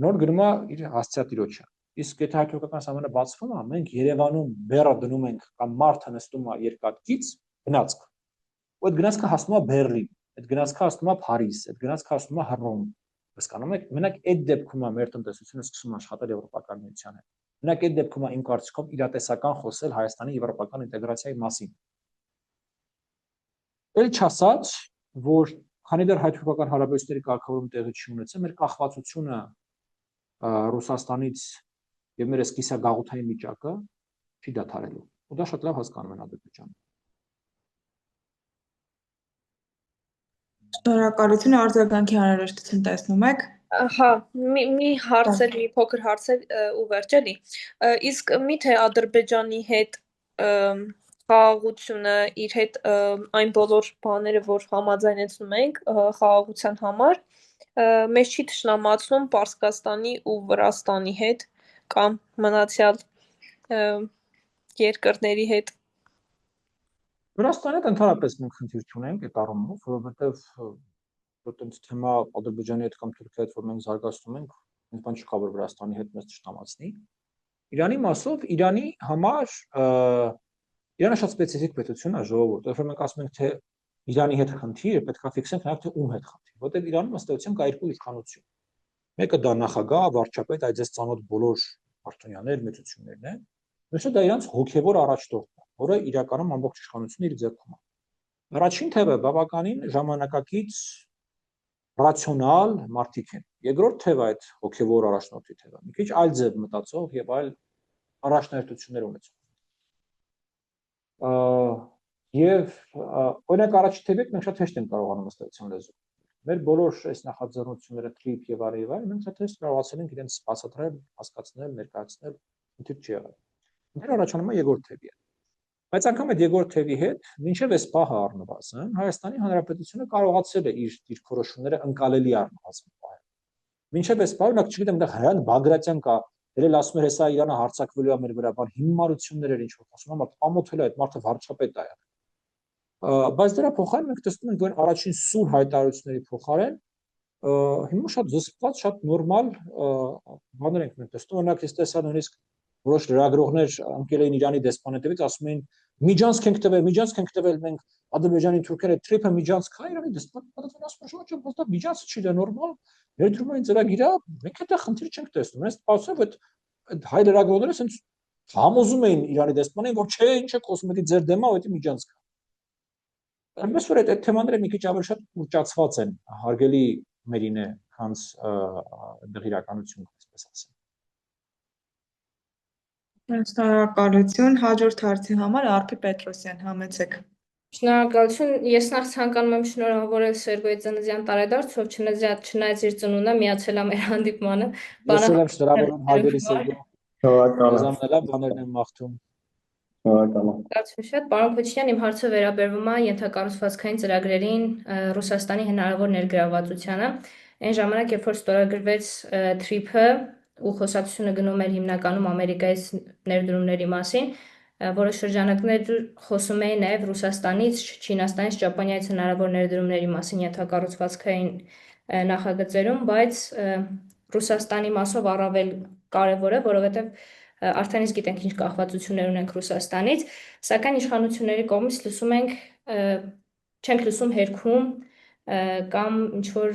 նոր գնում է իր հասցեատիրոջը։ Իսկ եթե հայ-թուրքական սահմանը բացվում է, մենք Երևանում բեռը դնում ենք կամ մարդը նստում է երկաթգիծ գնացք։ Ու այդ գնացքը հասնում է Բեռլին, այդ գնացքը հասնում է Փարիզ, այդ գնացքը հասնում է Հռոմ։ Հասկանում եք, մենակ այդ դեպքում է մեր տնտեսությունը սկսում աշխատել Եվրոպական միության հետ։ Մենակ այդ դեպքում է իմ կարծիքով իրատեսական խոսել Հայաստանի եվրոպական ինտեգրացիայի մասին։ Էլ չասած, որ քանի դեռ հայ-թուրքական հարաբերությունների կարգավորում տեղի չի ունեցել, մեր կախվածությունը Ռուսաստանից եւ մեր սկիսագաղութային վիճակը չի դադարելու։ Ու դա շատ լավ հասկանում են Ադրբեջանը։ Շնորհակալություն, արձագանքի անհրաժեշտություն տեսնում եք։ Հա, մի հարցեր, մի փոքր հարցեր ու վերջ էլի։ Իսկ միթե Ադրբեջանի հետ խաղաղությունը իր հետ այն բոլոր բաները, որ համաձայնեցնում ենք խաղաղության համար, մեզ չի թշնամացնում Պարսկաստանի ու Վրաստանի հետ կամ մնացյալ երկրների հետ։ Վրաստանի հետ ընդհանրապես մենք խնդիր չունենք այդ առումով, որովհետև այդպես թեմա Ադրբեջանի հետ կամ Թուրքիայի հետ որ մենք զարգացնում ենք, ինձ բան չկա որ Վրաստանի հետ մեզ թշնամացնի։ Իրանի մասով Իրանի համար Իրանը շատ սպეციფიկ պետություն է, ժողովուրդ, երբ մենք ասում ենք, թե Իրանի հետ խնդիր, պետք է ֆիքսենք նաև թե ում հետ խնդիր, որտեղ Իրանում ըստ էության կա երկու իշխանություն։ Մեկը դա նախագահ, վարչապետ, այդ ձեզ ծանոթ բոլոր պարտունյաներ, մեծություններն են, մյուսը դա իրանց հոգևոր առաջնորդն է, որը իրականում ամբողջ իշխանությունը իր ձեռքում է։ Առաջին թևը բավականին ժամանակակից ռացիոնալ մարդիկ են։ Երկրորդ թևը այդ հոգևոր առաջնորդի թևը, մի քիչ այլ ձև մտածող եւ այլ առաջնահերթություններ ունեցող։ Եվ օրինակ առաջին թևից մենք շատ հեշտ ենք կարողանում ըստ էության լեզու։ Մեր բոլոր այս նախաձեռնությունները թրիփ եւ արի եւ այլն մենք շատ հեշտ կարողացել ենք իրենց բացատրել, հասկացնել, ներկայացնել, ընդհանուր չի եղել։ Մեր առաջանում է երկրորդ թևի է։ Բայց անգամ այդ երկրորդ թևի հետ մինչև այս պահը առնվազն Հայաստանի Հանրապետությունը կարողացել է իր քորոշումները ընկալելի առնվազն պահել։ Մինչև այս պահը նա չգիտեմ դա Հրանտ Բագրատյան կա, երել ասում էր հեսա Իրանը հարձակվելու է մեր վրա, բան հիմարություններ էր ինչ որ խոսում, ամառ ամոթել է այդ մարդը վարչապետ է։ Բայց դրա փոխարեն մենք տեսնում ենք, որ առաջին սուր հայտարարությունների փոխարեն հիմա շատ զսպված, շատ նորմալ բաներ ենք մենք տեսնում, օրինակ ես տեսա նույնիսկ որոշ լրագրողներ ընկել էին Իրանի դեսպանատվից, ասում էին միջանցք ենք տվել մենք Ադրբեջանի թուրքերը թրիփը միջանցք է, Իրանի դեսպանատվին ասում են, ոչ, դա միջանցք չի, դա նորմալ ներդրումային ծրագիր է, մենք դա խնդիր չենք տեսնում։ Այս ասում այդ հայ լրագրողները ասենց համոզում էին Իրանի դեսպանին, որ չէ, ինչ է խոսում, դա ձեր դեմա, դա միջանցք է։ Այնպես որ այդ թեմաները մի քիչ ավելի շատ ուռճացված են, հարգելի մերին է, քան այդտեղ իրականություն, այսպես ասեմ։ Շնորհակալություն, հաջորդ հարցի համար Արփի Պետրոսյան, համեցեք։ Շնորհակալություն, ես նախ ցանկանում եմ շնորհավորել Սերգոյ Ծննդյան տարեդարձ, ով չնայած իր ծնունդը միացել է մեր հանդիպմանը։ Ես էլ եմ շնորհավորում հարգելի Սերգո։ Շնորհակալ բաներն եմ մաղթում։ Շնորհակալ շատ, պարոն Քոչինյան, իմ հարցը վերաբերվում է ենթակառուցվածքային ծրագրերին Ռուսաստանի հնարավոր ներգրավվածությանը։ Այն ժամանակ, երբ որ ստորագրվեց թրիփը ու խոսակցությունը գնում էր հիմնականում Ամերիկայից ներդրումների մասին, որոշ շրջանակներ խոսում էին նաև Ռուսաստանից, Չինաստանից, Ճապոնիայից հնարավոր ներդրումների մասին ենթակառուցվածքային նախագծերում, բայց Ռուսաստանի մասով առավել կարևոր է, որովհետև արդեն իսկ գիտենք ինչ կախվածություններ ունենք Ռուսաստանից, սակայն իշխանությունների կողմից չենք լսում հերքում կամ ինչ-որ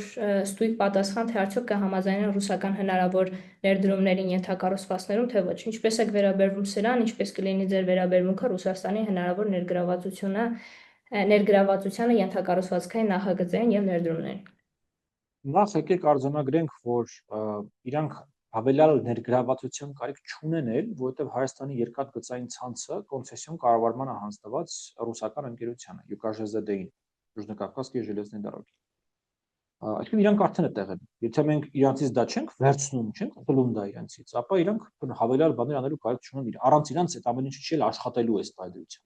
ստույգ պատասխան, թե արդյոք կհամաձայնեն ռուսական հնարավոր ներդրումներին ենթակառուցվածքներում, թե ոչ։ Ինչպես եք վերաբերվում սրան, ինչպես կլինի ձեր վերաբերմունքը Ռուսաստանի հնարավոր ներգրավվածությանը ենթակառուցվածքային նախագծերին եւ ներդրումներին։ Նախ եկեք արձանագրենք, որ իրանք հավելյալ ներգրավվածության կարիք չունեն, որովհետև Հայաստանի երկաթգծային ցանցը կոնցեսիոն կառավարման է հանձնված ռուսական ընկերությանը Յուկաժեզդեին, Южно-Кавказские железные дороги։ Այսինքն իրանք արդեն այդտեղ են։ Եթե մենք իրանցից դա չենք վերցնում, չենք խլում դա իրանցից, ապա իրանք հավելյալ բաներ անելու կարիք չունեն։ Առանց իրանց այդ ամեն ինչը չի էլ աշխատելու այս պայմանությամբ։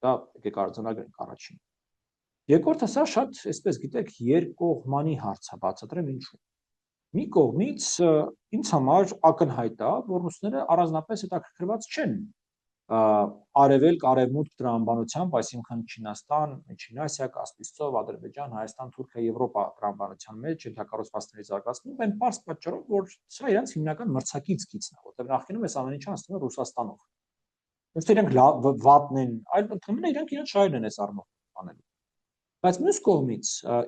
Դա եկեք արձանագրենք առաջին։ Երկրորդը սա շատ, այսպես գիտեք, երկկողմանի հարց է, բացատրեմ ինչու։ Մի կողմից ինձ համար ակնհայտ է, որ ռուսները առանձնապես հետաքրքրված չեն արևելք, արևմուտք տրամաբանությամբ, այսինքն Չինաստան, Միջին Ասիա, Կասպից ծով, Ադրբեջան, Հայաստան, Թուրքիա, Եվրոպա տրամաբանության մեջ ենթակառուցվածքների զարգացնում, այն պարզ պատճառով, որ սա իրանց հիմնական մրցակից գիծն է, որտեղ նախկինում այս ամեն ինչը անցնում է Ռուսաստանով։ Ոչ թե իրանք վատն են, այլ ընդհանրապես իրանք իրենց շահերն են այս առումով անելու։ Բայց մյուս կողմից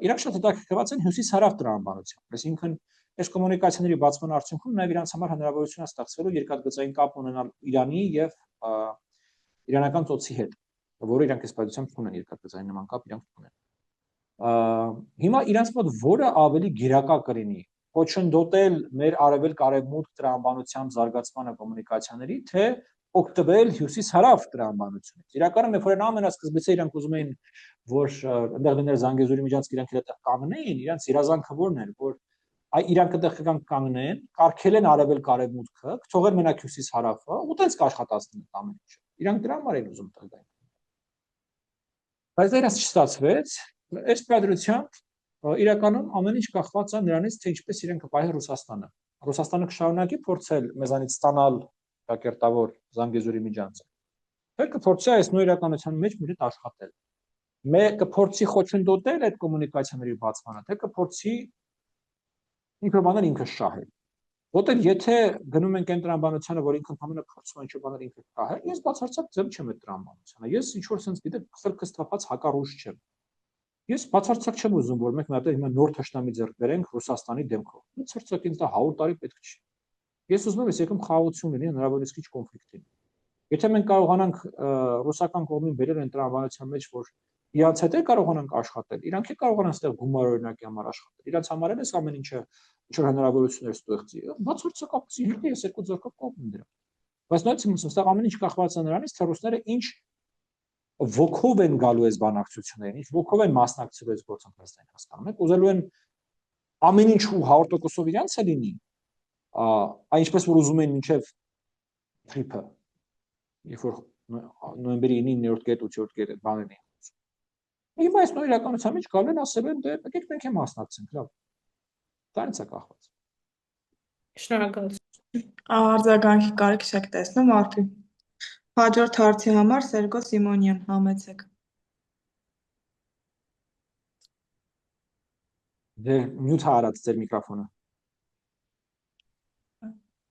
իրանք շատ հետաքրքրված են հյուսիս-հարավ տրամաբանությամբ, այսինքն այս կոմունիկացիաների բացման արդյունքում նաև իրանց համար հնարավորություն է ստեղծվելու երկաթգծային կապ ունենալ Իրանի եւ իրանական ծոցի հետ, որը իրանք այս պատասխանությամբ ունեն երկաթգծային նման կապ իրանք ունեն։ Հիմա իրանց մոտ որը ավելի գերակա կլինի կոչնդոտել մեր արևելք-արևմուտք տրամաբանությամբ զարգացմանը կոմունիկացիաների, թե օգտվել հյուսիս-հարավ տրամաբանությունից։ Իրականում երբ որ ամենասկզբից իրանք ուզում էին, որ այնտեղ լիներ Զանգեզուրի միջանցք իրանք այդտեղ կանգնեին, իրանց երազանքը որն էր, որ իրանք այդտեղ կանգնեն, կարգել են արևելք-արևմուտքը, թողել մենակ հյուսիս-հարավը, ու տենց կաշխատացնեն այդ ամեն ինչը։ Իրանք դրա համար են ուզում տալ դա։ Բայց դրանց չստացվեց, այս պատրությամբ իրականում ամեն ինչ կախված է նրանից, թե ինչպես իրենք կպահեն Ռուսաստանը։ Ռուսաստանը կշարունակի փորձել մեզանից ստանալ ճակերտավոր Զանգեզուրի միջանցքը։ Թե կփորձի այս նույն իրականության մեջ մեր հետ աշխատել։ Մեկը փորձի խոչընդոտել այդ կոմունիկացիաների բացմանը, թե կփորձի ինքը բաներ ինքը շահել։ Որտեղ եթե գնում ենք այն տրամաբանությանը, որ ինքը համենը փորձում ինչ բաներ ինքը կահել, ես բացարձակ ձեռ չեմ այդ տրամաբանությանը։ Ես ինչ որ sense գիտեք, խրկս թափած հակառուժ չեմ։ Ես բացարձակ չեմ ուզում, որ մենք մատը հիմա նոր թշնամի ձեռք բերենք Ռուսաստանի դեմքով։ Բացարձակ ինձ դա 100 տարի պետք չի։ Ես ուզում եմ, ես եկում խաղաղություն լինի, հնարավորինս քիչ կոնֆլիկտ լինի։ Եթե մենք կարողանանք ռուսական կողմին բերել այն տրամաբանության մեջ, որ իրանց հետ է կարողանանք աշխատել, իրանք է կարողանան այստեղ գումար օրինակի համար աշխատել։ Իրանց համար էլ էս ամեն ինչը ինչ որ հնարավորություններ ստեղծի։ Բացարձակ ապսիլի ես երկու ձեռքով կողմն դրա։ Բայց նույնիսկ այստեղ ամեն ինչ կախված է նրանից, թե ռուսները ինչ ոգով են գալու այս բանակցություններին, ինչ ոգով են մասնակցելու այս գործընթացներին, հասկանում եք, ուզելու են ամեն ինչ 100%-ով իրանց է լինի, այնպես որ ուզում են մինչև թրիփը, երբ որ նոյեմբերի 9-րդ կետ 8-րդ կետ բաներն են։ Հիմա այս նոր իրականության մեջ գալու են ասել են, դե եկեք մենք է մասնակցենք, լավ։ Դրանից է կախված։ Շնորհակալություն։ Արձագանքի կարիք չեք տեսնում, Արփի։ Հաջորդ հարցի համար Սերգո Սիմոնյան, համեցեք։ Ձեր մյուտ հարած ձեր միկրոֆոնը։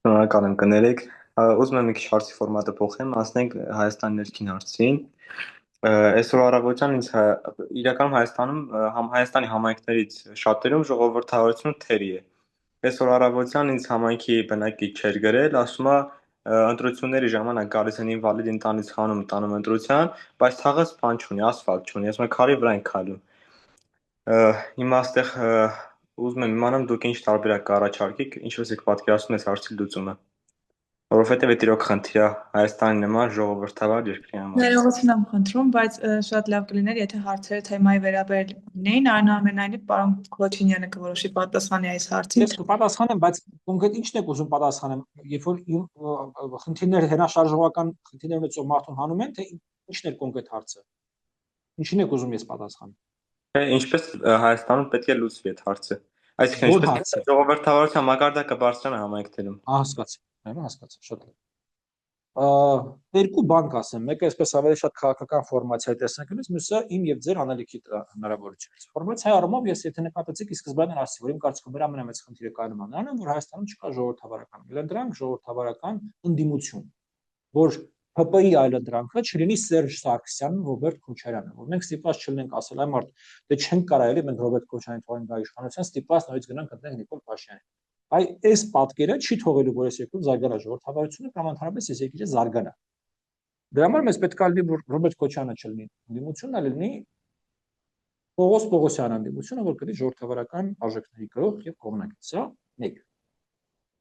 Շնորհակալ եմ կներեք։ Ուզում եմ մի քիչ հարցի ֆորմատը փոխեմ, անցնենք Հայաստանի ներքին հարցին։ Այսօր առավոտյան ինձ իրականում Հայաստանի համայնքներից շատերում ժողովրդավարությունը թերի է։ Այսօր առավոտյան ինձ համայնքի բնակիչ չէր գրել, ասում է ընտրությունների ժամանակ գալիս են ինվալիդ ընտանիք խանում տանում ընտրության, բայց թաղած բան չունի, ասֆալտ չունի, ասում է քարի վրա են քայլում։ Հիմա այստեղ ուզում եմ իմանամ դուք ինչ տարբերակ կառաջարկեք, ինչպես եք պատկերացնում այս հարցի լուծումը։ Որովհետև այդ իրոք խնդիր է Հայաստանի նման ժողովրդավար երկրի համար։ Ներողություն եմ խնդրում, բայց շատ լավ կլիներ, եթե հարցերը թեմայի վերաբերել լինեին, այնուամենայնիվ պարոն Քոչինյանը կորոշի պատասխանի այս հարցին։ Ես կպատասխանեմ, բայց կոնկրետ ինչն եք ուզում պատասխանեմ, երբ որ խնդիրներ հենաշարժողական խնդիրներ ունեցող մարդուն հանում են, թե ինչն է կոնկրետ հարցը։ Ինչին եք ուզում ես պատասխանեմ։ Ինչպես Հայաստանում պետք է լուծվի այդ հարցը։ Այսինքն ինչպես ժողովրդավարության մակարդակը բարձրանա համայնքներում։ Հասկացա, հասկացա, շատ լավ։ Երկու բան կասեմ, մեկը այսպես ավելի շատ քաղաքական ֆորմացիայի տեսանկյունից, մյուսը իմ եւ ձեր անելիքի հնարավորությունից։ Ֆորմացիայի առումով ես եթե նկատեցիք, ի սկզբանե ասացի, որ իմ կարծիքով մեր ամենամեծ խնդիրը կայանում է նրանում, որ Հայաստանում չկա ժողովրդավարական այլընտրանք, ժողովրդավարական ընդդիմություն, որ ՀՊ-ի այլընտրանքը չլինի Սերժ Սարգսյանն, Ռոբերտ Քոչարյանը, որ մենք ստիպված չլինենք ասել այ մարդ, դե չենք կարա էլի մենք Ռոբերտ Քոչարյանին թողենք գա իշխանության, ստիպված նորից գնանք ընտրենք Նիկոլ Փաշինյանին։ Այ այս պատկերը չի թողելու, որ այս երկրում զարգանա ժողովրդավարությունը կամ ընդհանրապես այս երկիրը զարգանա։ Դրա համար մեզ պետք է լինի, որ Ռոբերտ Քոչարյանը չլինի ընդդիմությունն, այլ լինի Պողոս Պողոսյան ընդդիմությունը, որ կլինի ժողովրդավարական արժեքների գրող եւ կողմնակից։ Սա մեկ։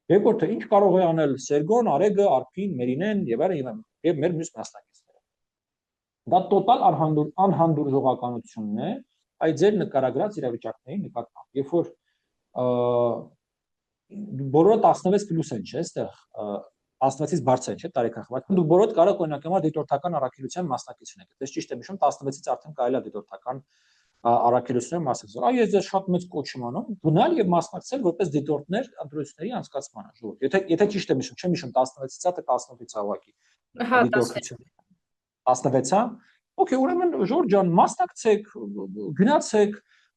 Երկրորդը ինչ կարող է անել Սերգոն, Արեգը, Արփին, Մերինեն եւ այլն եւ մեր մյուս մասնակիցները։ Դա տոտալ անհանդուրժողականությունն է այդ ձեր նկարագրած իրավիճակների նկատմամբ։ Երբ որ բոլորը 16 պլյուս են, չէ՞, այստեղ 16-ից բարձր են, չէ՞, տարեկան խմբակ։ Դուք բոլորդ կարող օրինակ համար դիտորդական առաքելության մասնակիցներ եք։ Դες ճիշտ եմ հիշում, 16-ից արդեն կարելի է դիտորդական առաքելություններ մասնակցել։ Այ ես ձեզ շատ մեծ կոչ եմ անում գնալ եւ մասնակցել որպես դիտորդներ ընտրությունների անցկացմանը, ժողովուրդ։ Եթե ճիշտ եմ հիշում, չեմ հիշում 16-ից է, թե 18-ից է ուղղակի։ Հա, 16-ից է։ Okay, ուրեմն Ժորժ ջան, մասնակցեք, գնացեք,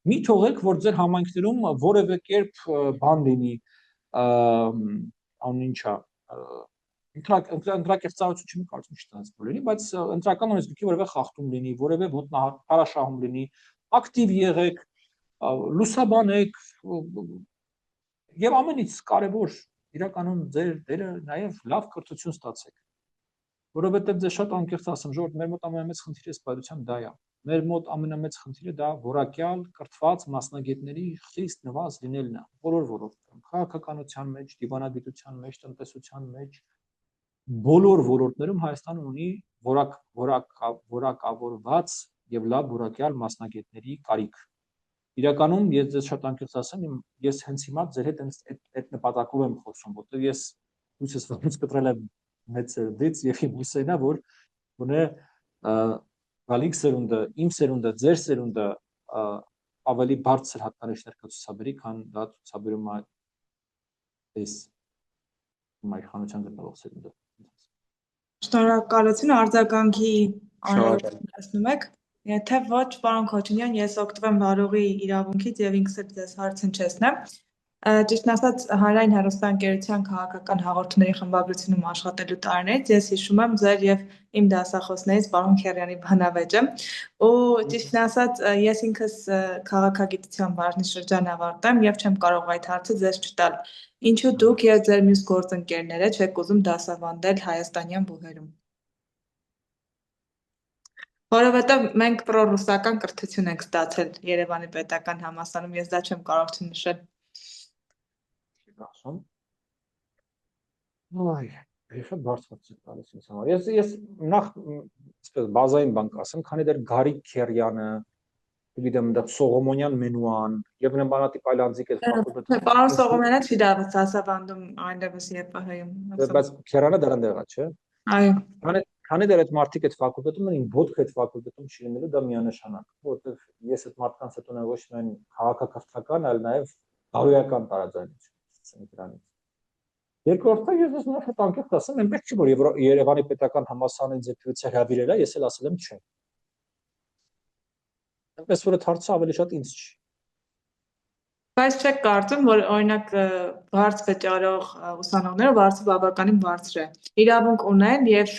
մի թողեք, որ ձեր համայնքներում որևէ կերպ բան լինի, անինչա, ընտրակերտծարություն չեմ կարծում չտանցվող լինի, բայց ընտրական օրենսգրքի որևէ խախտում լինի, որևէ ոտնահարաշահում լինի, ակտիվ եղեք, լուսաբանեք եւ ամենից կարեւոր իրականում ձեր դերը նաեւ լավ կրթություն ստացեք, որովհետեւ ձեզ շատ անկեղծ ասեմ, ժողովուրդ, մեր մոտ ամենամեծ խնդիրը սպայության դա է։ Մեր մոտ ամենամեծ խնդիրը դա որակյալ կրթված մասնագետների խիստ նվազ լինելն է, բոլոր ոլորտներում, քաղաքականության մեջ, դիվանագիտության մեջ, տնտեսության մեջ, բոլոր ոլորտներում Հայաստանը ունի որակավորված եւ լավ որակյալ մասնագետների կարիք։ Իրականում ես ձեզ շատ անկեղծ ասեմ, ես հենց հիմա ձեր հետ այդ նպատակով եմ խոսում, որտեղ ես հույսս վաղուց կտրել եմ մեծ սերնդից եւ իմ հույսն է, որ ունե գալիք սերունդը, իմ սերունդը, ձեր սերունդը ավելի բարձր հատկանիշներ կցուցաբերի, քան դա ցուցաբերում է այս մայրխանության գտնվող սերունդը։ Շնորհակալություն, արձագանքի անհրաժեշտություն տեսնում եք։ Եթե ոչ, պարոն Քոչինյան, ես օգտվեմ վարողի իրավունքից եւ ինքս ձեզ հարց հնչեցնեմ։ Ճիշտն ասած, հանրային հեռուստաընկերության քաղաքական հաղորդումների խմբագրությունում աշխատելու տարիներից ես հիշում եմ ձեր եւ իմ դասախոսներից պարոն Քերյանի բանավեճը, ու ճիշտն ասած, ես ինքս քաղաքագիտության բաժնի շրջան ավարտեմ եւ չեմ կարող այդ հարցը ձեզ չտալ։ Ինչու դուք եւ ձեր մյուս գործընկերները չեք ուզում դասավանդել հայաստանյան բուհերում։ Որովհետեւ մենք պրոռուսական կրթություն ենք ստացել Երևանի պետական համալսարանում, ես դա չեմ կարող չնշել։ Ասում։ Այ, շատ բարձր հարց է տալիս ինձ համար։ Ես նախ այսպես բազային բան կասեմ, քանի դեռ Գարիկ Քերյանը, գիտեմ, դա Սողոմոնյան Մենուան եւ նմանատիպ այլ անձիկ էլ ֆակուլտետում։ Պարոն Սողոմյանը չի դասավանդում այնտեղս ԵՊՀ-ում։ Բայց Քերյանը դրան դեղա, չէ։ Այո։ Քանի դեռ այդ մարդիկ այդ ֆակուլտետում են, ոտք այդ ֆակուլտետում չի լինելու, դա միանշանակ, որովհետեւ ես այդ մարդկանց հետ ունեմ ոչ միայն քաղաքակրթական, այլ նաեւ բարոյական տարաձայնություն դրանից։ Երկրորդը ես նույնիսկ շատ անկեղծ ասեմ, այնպես չի որ Երևանի պետական համալսարանի ձգտվեցի հրավիրել է, ես էլ ասել եմ չէ։ Այնպես որ այդ հարցը ավելի շատ ինձ չի։ Բայց չեք կարծում, որ օրինակ բարձ վճարող ուսանողները բարձր բավականին բարձր է։ Իրավունք ունեն եւ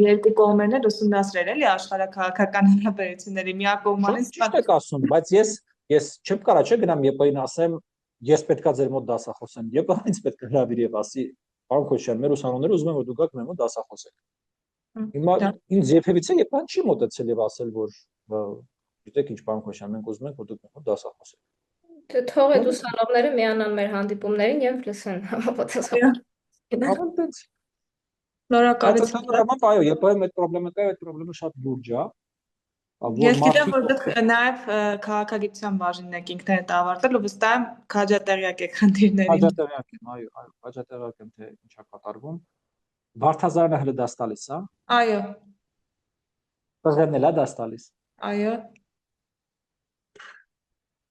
երկու կողմերն էլ ուսումնասիրել էլի աշխարհակաղակական հարաբերությունների միակողմանից։ Ճիշտ եք ասում, բայց ես չեմ կարա չէ գնամ ԵՊՀ-ին ասեմ, ես պետքա ձեր մոտ դասախոսեմ։ ԵՊՀ-ն ինձ պետք է հրավիրի եւ ասի, պարոն Քոչյան, մեր ուսանողները ուզում են որ դուք գաք մեր մոտ դասախոսեք։ Հիմա ինձ երբևիցե ԵՊՀ-ն չի մոտեցել եւ ասել որ գիտեք ինչ պարոն Քոչյան, մենք ուզում ենք որ դուք մեր մոտ դասախոսեք։ Թող այդ ուսանողները միանան մեր հանդիպումներին եւ լսեն համապատասխան։ Ավանդեց։ Շնորհակալություն։ Այո, ԵՊՀ-ում այդ խնդրեմը կա, այդ խնդրեմը շատ լուրջ է։ Ես գիտեմ, որ դուք նաեւ քաղաքագիտության բաժինն եք ինքներդ ավարտել ու վստահ եմ քաջատեղյակ եք խնդիրներին։ Քաջատեղյակ եմ, այո, քաջատեղյակ եմ թե ինչ է կատարվում։ Վարդազարանը հələ դաս տալիս է։ Այո։ Բժերն էլ է դաս տալիս։ Այո։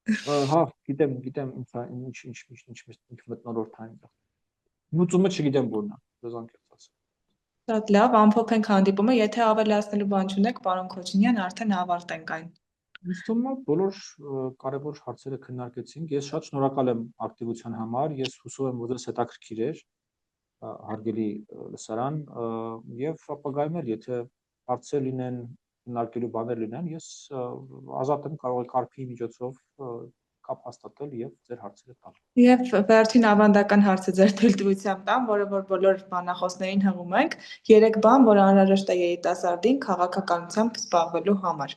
Հա, գիտեմ ինչ մտնոլորտ է այնտեղ։ Լուծումը չգիտեմ որն է, դες անկեղծ ասեմ։ Շատ լավ, ամփոփենք հանդիպումը, եթե ավելացնելու բան չունեք, պարոն Քոչինյան, արդեն ավարտենք այն։ Ինձ թվում է բոլոր կարևոր հարցերը քննարկեցինք։ Ես շատ շնորհակալ եմ ակտիվության համար։ Ես հուսով եմ, որ դες հետաքրքիր էր հարգելի լսարան եւ ապագայում էլ եթե հարցեր լինեն, քննարկելու բաներ լինեն, ես ազատ եմ կարող եք արփի միջոցով կապ հաստատել եւ ձեր հարցերը տալ։ Եվ վերջին ավանդական հարցը ձեր թույլտվությամբ տամ, որը որ բոլոր բանախոսներին հղում ենք, 3 բան, որ անհրաժեշտ է երիտասարդին քաղաքականությամբ զբաղվելու համար։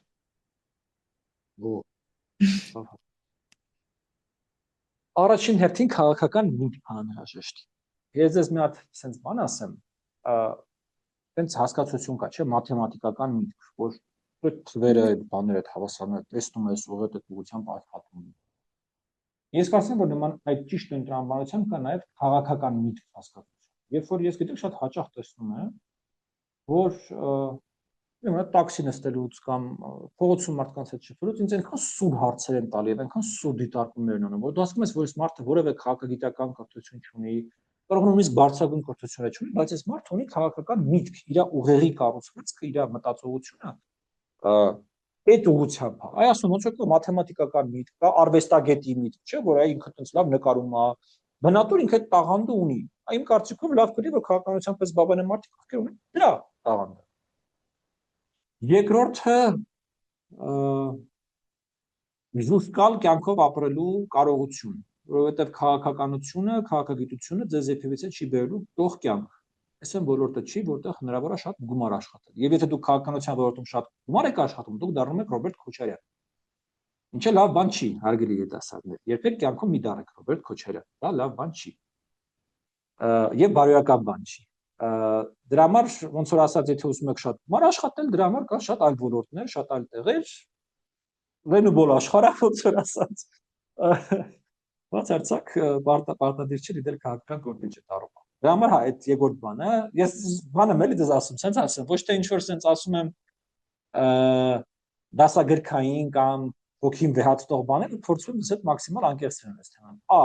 Առաջին հերթին քաղաքական միտք անհրաժեշտ։ Ես ձեզ մի հատ sense բան ասեմ, sense հասկացություն կա, չէ, մաթեմատիկական միտք, որ այդ թվերը, այդ բաները, այդ հավասարները տեսնում ես ուղղակի այդ ուղղությամբ աշխատում։ Ես կարծեմ, որ նման այդ ճիշտ ընտրամբանությամբ կա նաև քաղաքական միտք հասկացություն։ Երբ որ ես գիտեք շատ հաճախ տեսնում եմ, որ ուրեմն տաքսի նստելուց կամ փողոցում մարդկանց հետ շփվելուց ինձ այնքան սուր հարցեր են տալի եւ այնքան սուր դիտարկումներ են անում, որ դու ասում ես, որ այս մարդը որևէ քաղաքագիտական կրթություն չունի, կարող է նույնիսկ բարձրագույն կրթություն չունի, բայց այս մարդը ունի քաղաքական միտք, իր ուղեղի կառուցվածքը, իր մտածողությունը այդ ուղղությամբ է։ Այ ասում ոնց որ մաթեմատիկական միտք կա, արվեստագետի միտք, չէ, որ այ ինքը տենց լավ նկարում է, բնատուր ինքը այդ տաղանդը ունի։ Իմ կարծիքով լավ կլինի, որ քաղաքականությամբ պես բավական մարդիկ ովքեր ունեն դրա տաղանդը։ Երկրորդը զուսկալ կյանքով ապրելու կարողություն, որովհետև քաղաքականությունը, քաղաքագիտությունը ձեզ երբևիցե չի բերելու տող կյանք։ Այս այն ոլորտը չի, որտեղ հնարավոր է շատ գումար աշխատել։ Եվ եթե դուք քաղաքականության ոլորտում շատ գումար եք աշխատում, դուք դառնում եք Ռոբերտ Քոչարյան։ Ինչը լավ բան չի, հարգելի երիտասարդներ։ Երբեք կյանքում մի դառեք Ռոբերտ Քոչարյան։ Դա լավ բան չի։ Եվ բարոյական բան չի։ Դրա համար ոնց որ ասած, եթե ուզում եք շատ գումար աշխատել, դրա համար կա շատ այլ ոլորտներ, շատ այլ տեղեր։ Վենուբոլ աշխարհը ոնց որ ասած։ Բացարձակ պարտադիր չի դիտել քաղաքական կոնտեքստի դառնում։ Դրա համար հա այդ երկրորդ բանը, ես բանը մելի դες ասում, sense ասեմ, ոչ թե ինչ որ sense ասում եմ դասագրքային կամ հոգին վեհացնող բաներ, փորձում եմ դες մաքսիմալ անկեղծել այս թեման։ A.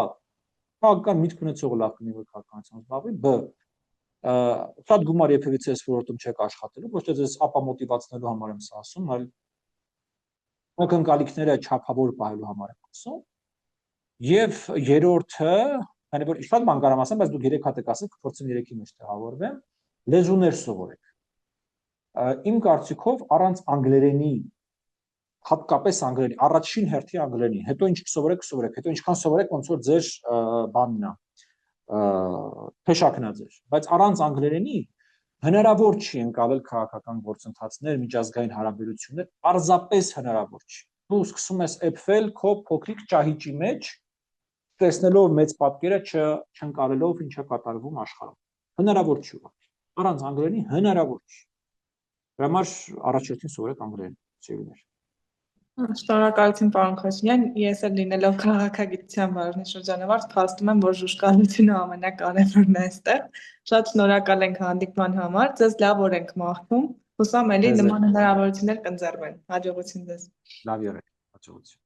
Քաղաքական միտք ունեցողը լավ կլինի որ քաղաքականությամբ զբաղվի, B. Շատ գումար երբևիցե այս ոլորտում չեք աշխատելու, ոչ թե ձեզ ապա մոտիվացնելու համար եմ սա ասում, այլ ակնկալիքները չափավոր պահելու համար եմ ասում։ Եվ երրորդը, քանի որ շատ բան կարամ ասեմ, բայց դուք 3 հատ եք ասել, կփորձեմ 3-ի մեջ տեղավորվեմ, լեզուներ սովորեք։ Իմ կարծիքով առանց անգլերենի, հատկապես անգլերենի, առաջին հերթի անգլերենի, հետո ինչ կսովորեք, հետո ինչքան սովորեք, ոնց որ ձեր բանն է, փեշակն է ձեր, բայց առանց անգլերենի հնարավոր չի ընկալել քաղաքական գործընթացներ, միջազգային հարաբերություններ, պարզապես հնարավոր չի։ Դու սկսում ես էփվել քո փոքրիկ ճահիճի մեջ, տեսնելով մեծ պատկերը չընկալելով ինչա կատարվում աշխարհում։ Հնարավոր չի ուղղակի։ Առանց անգլերենի հնարավոր չի։ Դրա համար առաջերտին սովորեք անգլերեն, ծերուներ։ Շնորհակալություն, պարոն Քոչինյան, ես էլ լինելով քաղաքագիտության բարոյի շրջանավարտ, փաստում եմ, որ ժուժկալությունը ամենակարևորն է այստեղ։ Շատ շնորհակալ ենք հանդիպման համար, ձեզ լավ օր ենք մաղթում։ Հուսամ էլի նման հնարավորություններ կընձեռվեն։ Հաջողություն ձեզ։ Լավ եղեք, հաջողություն։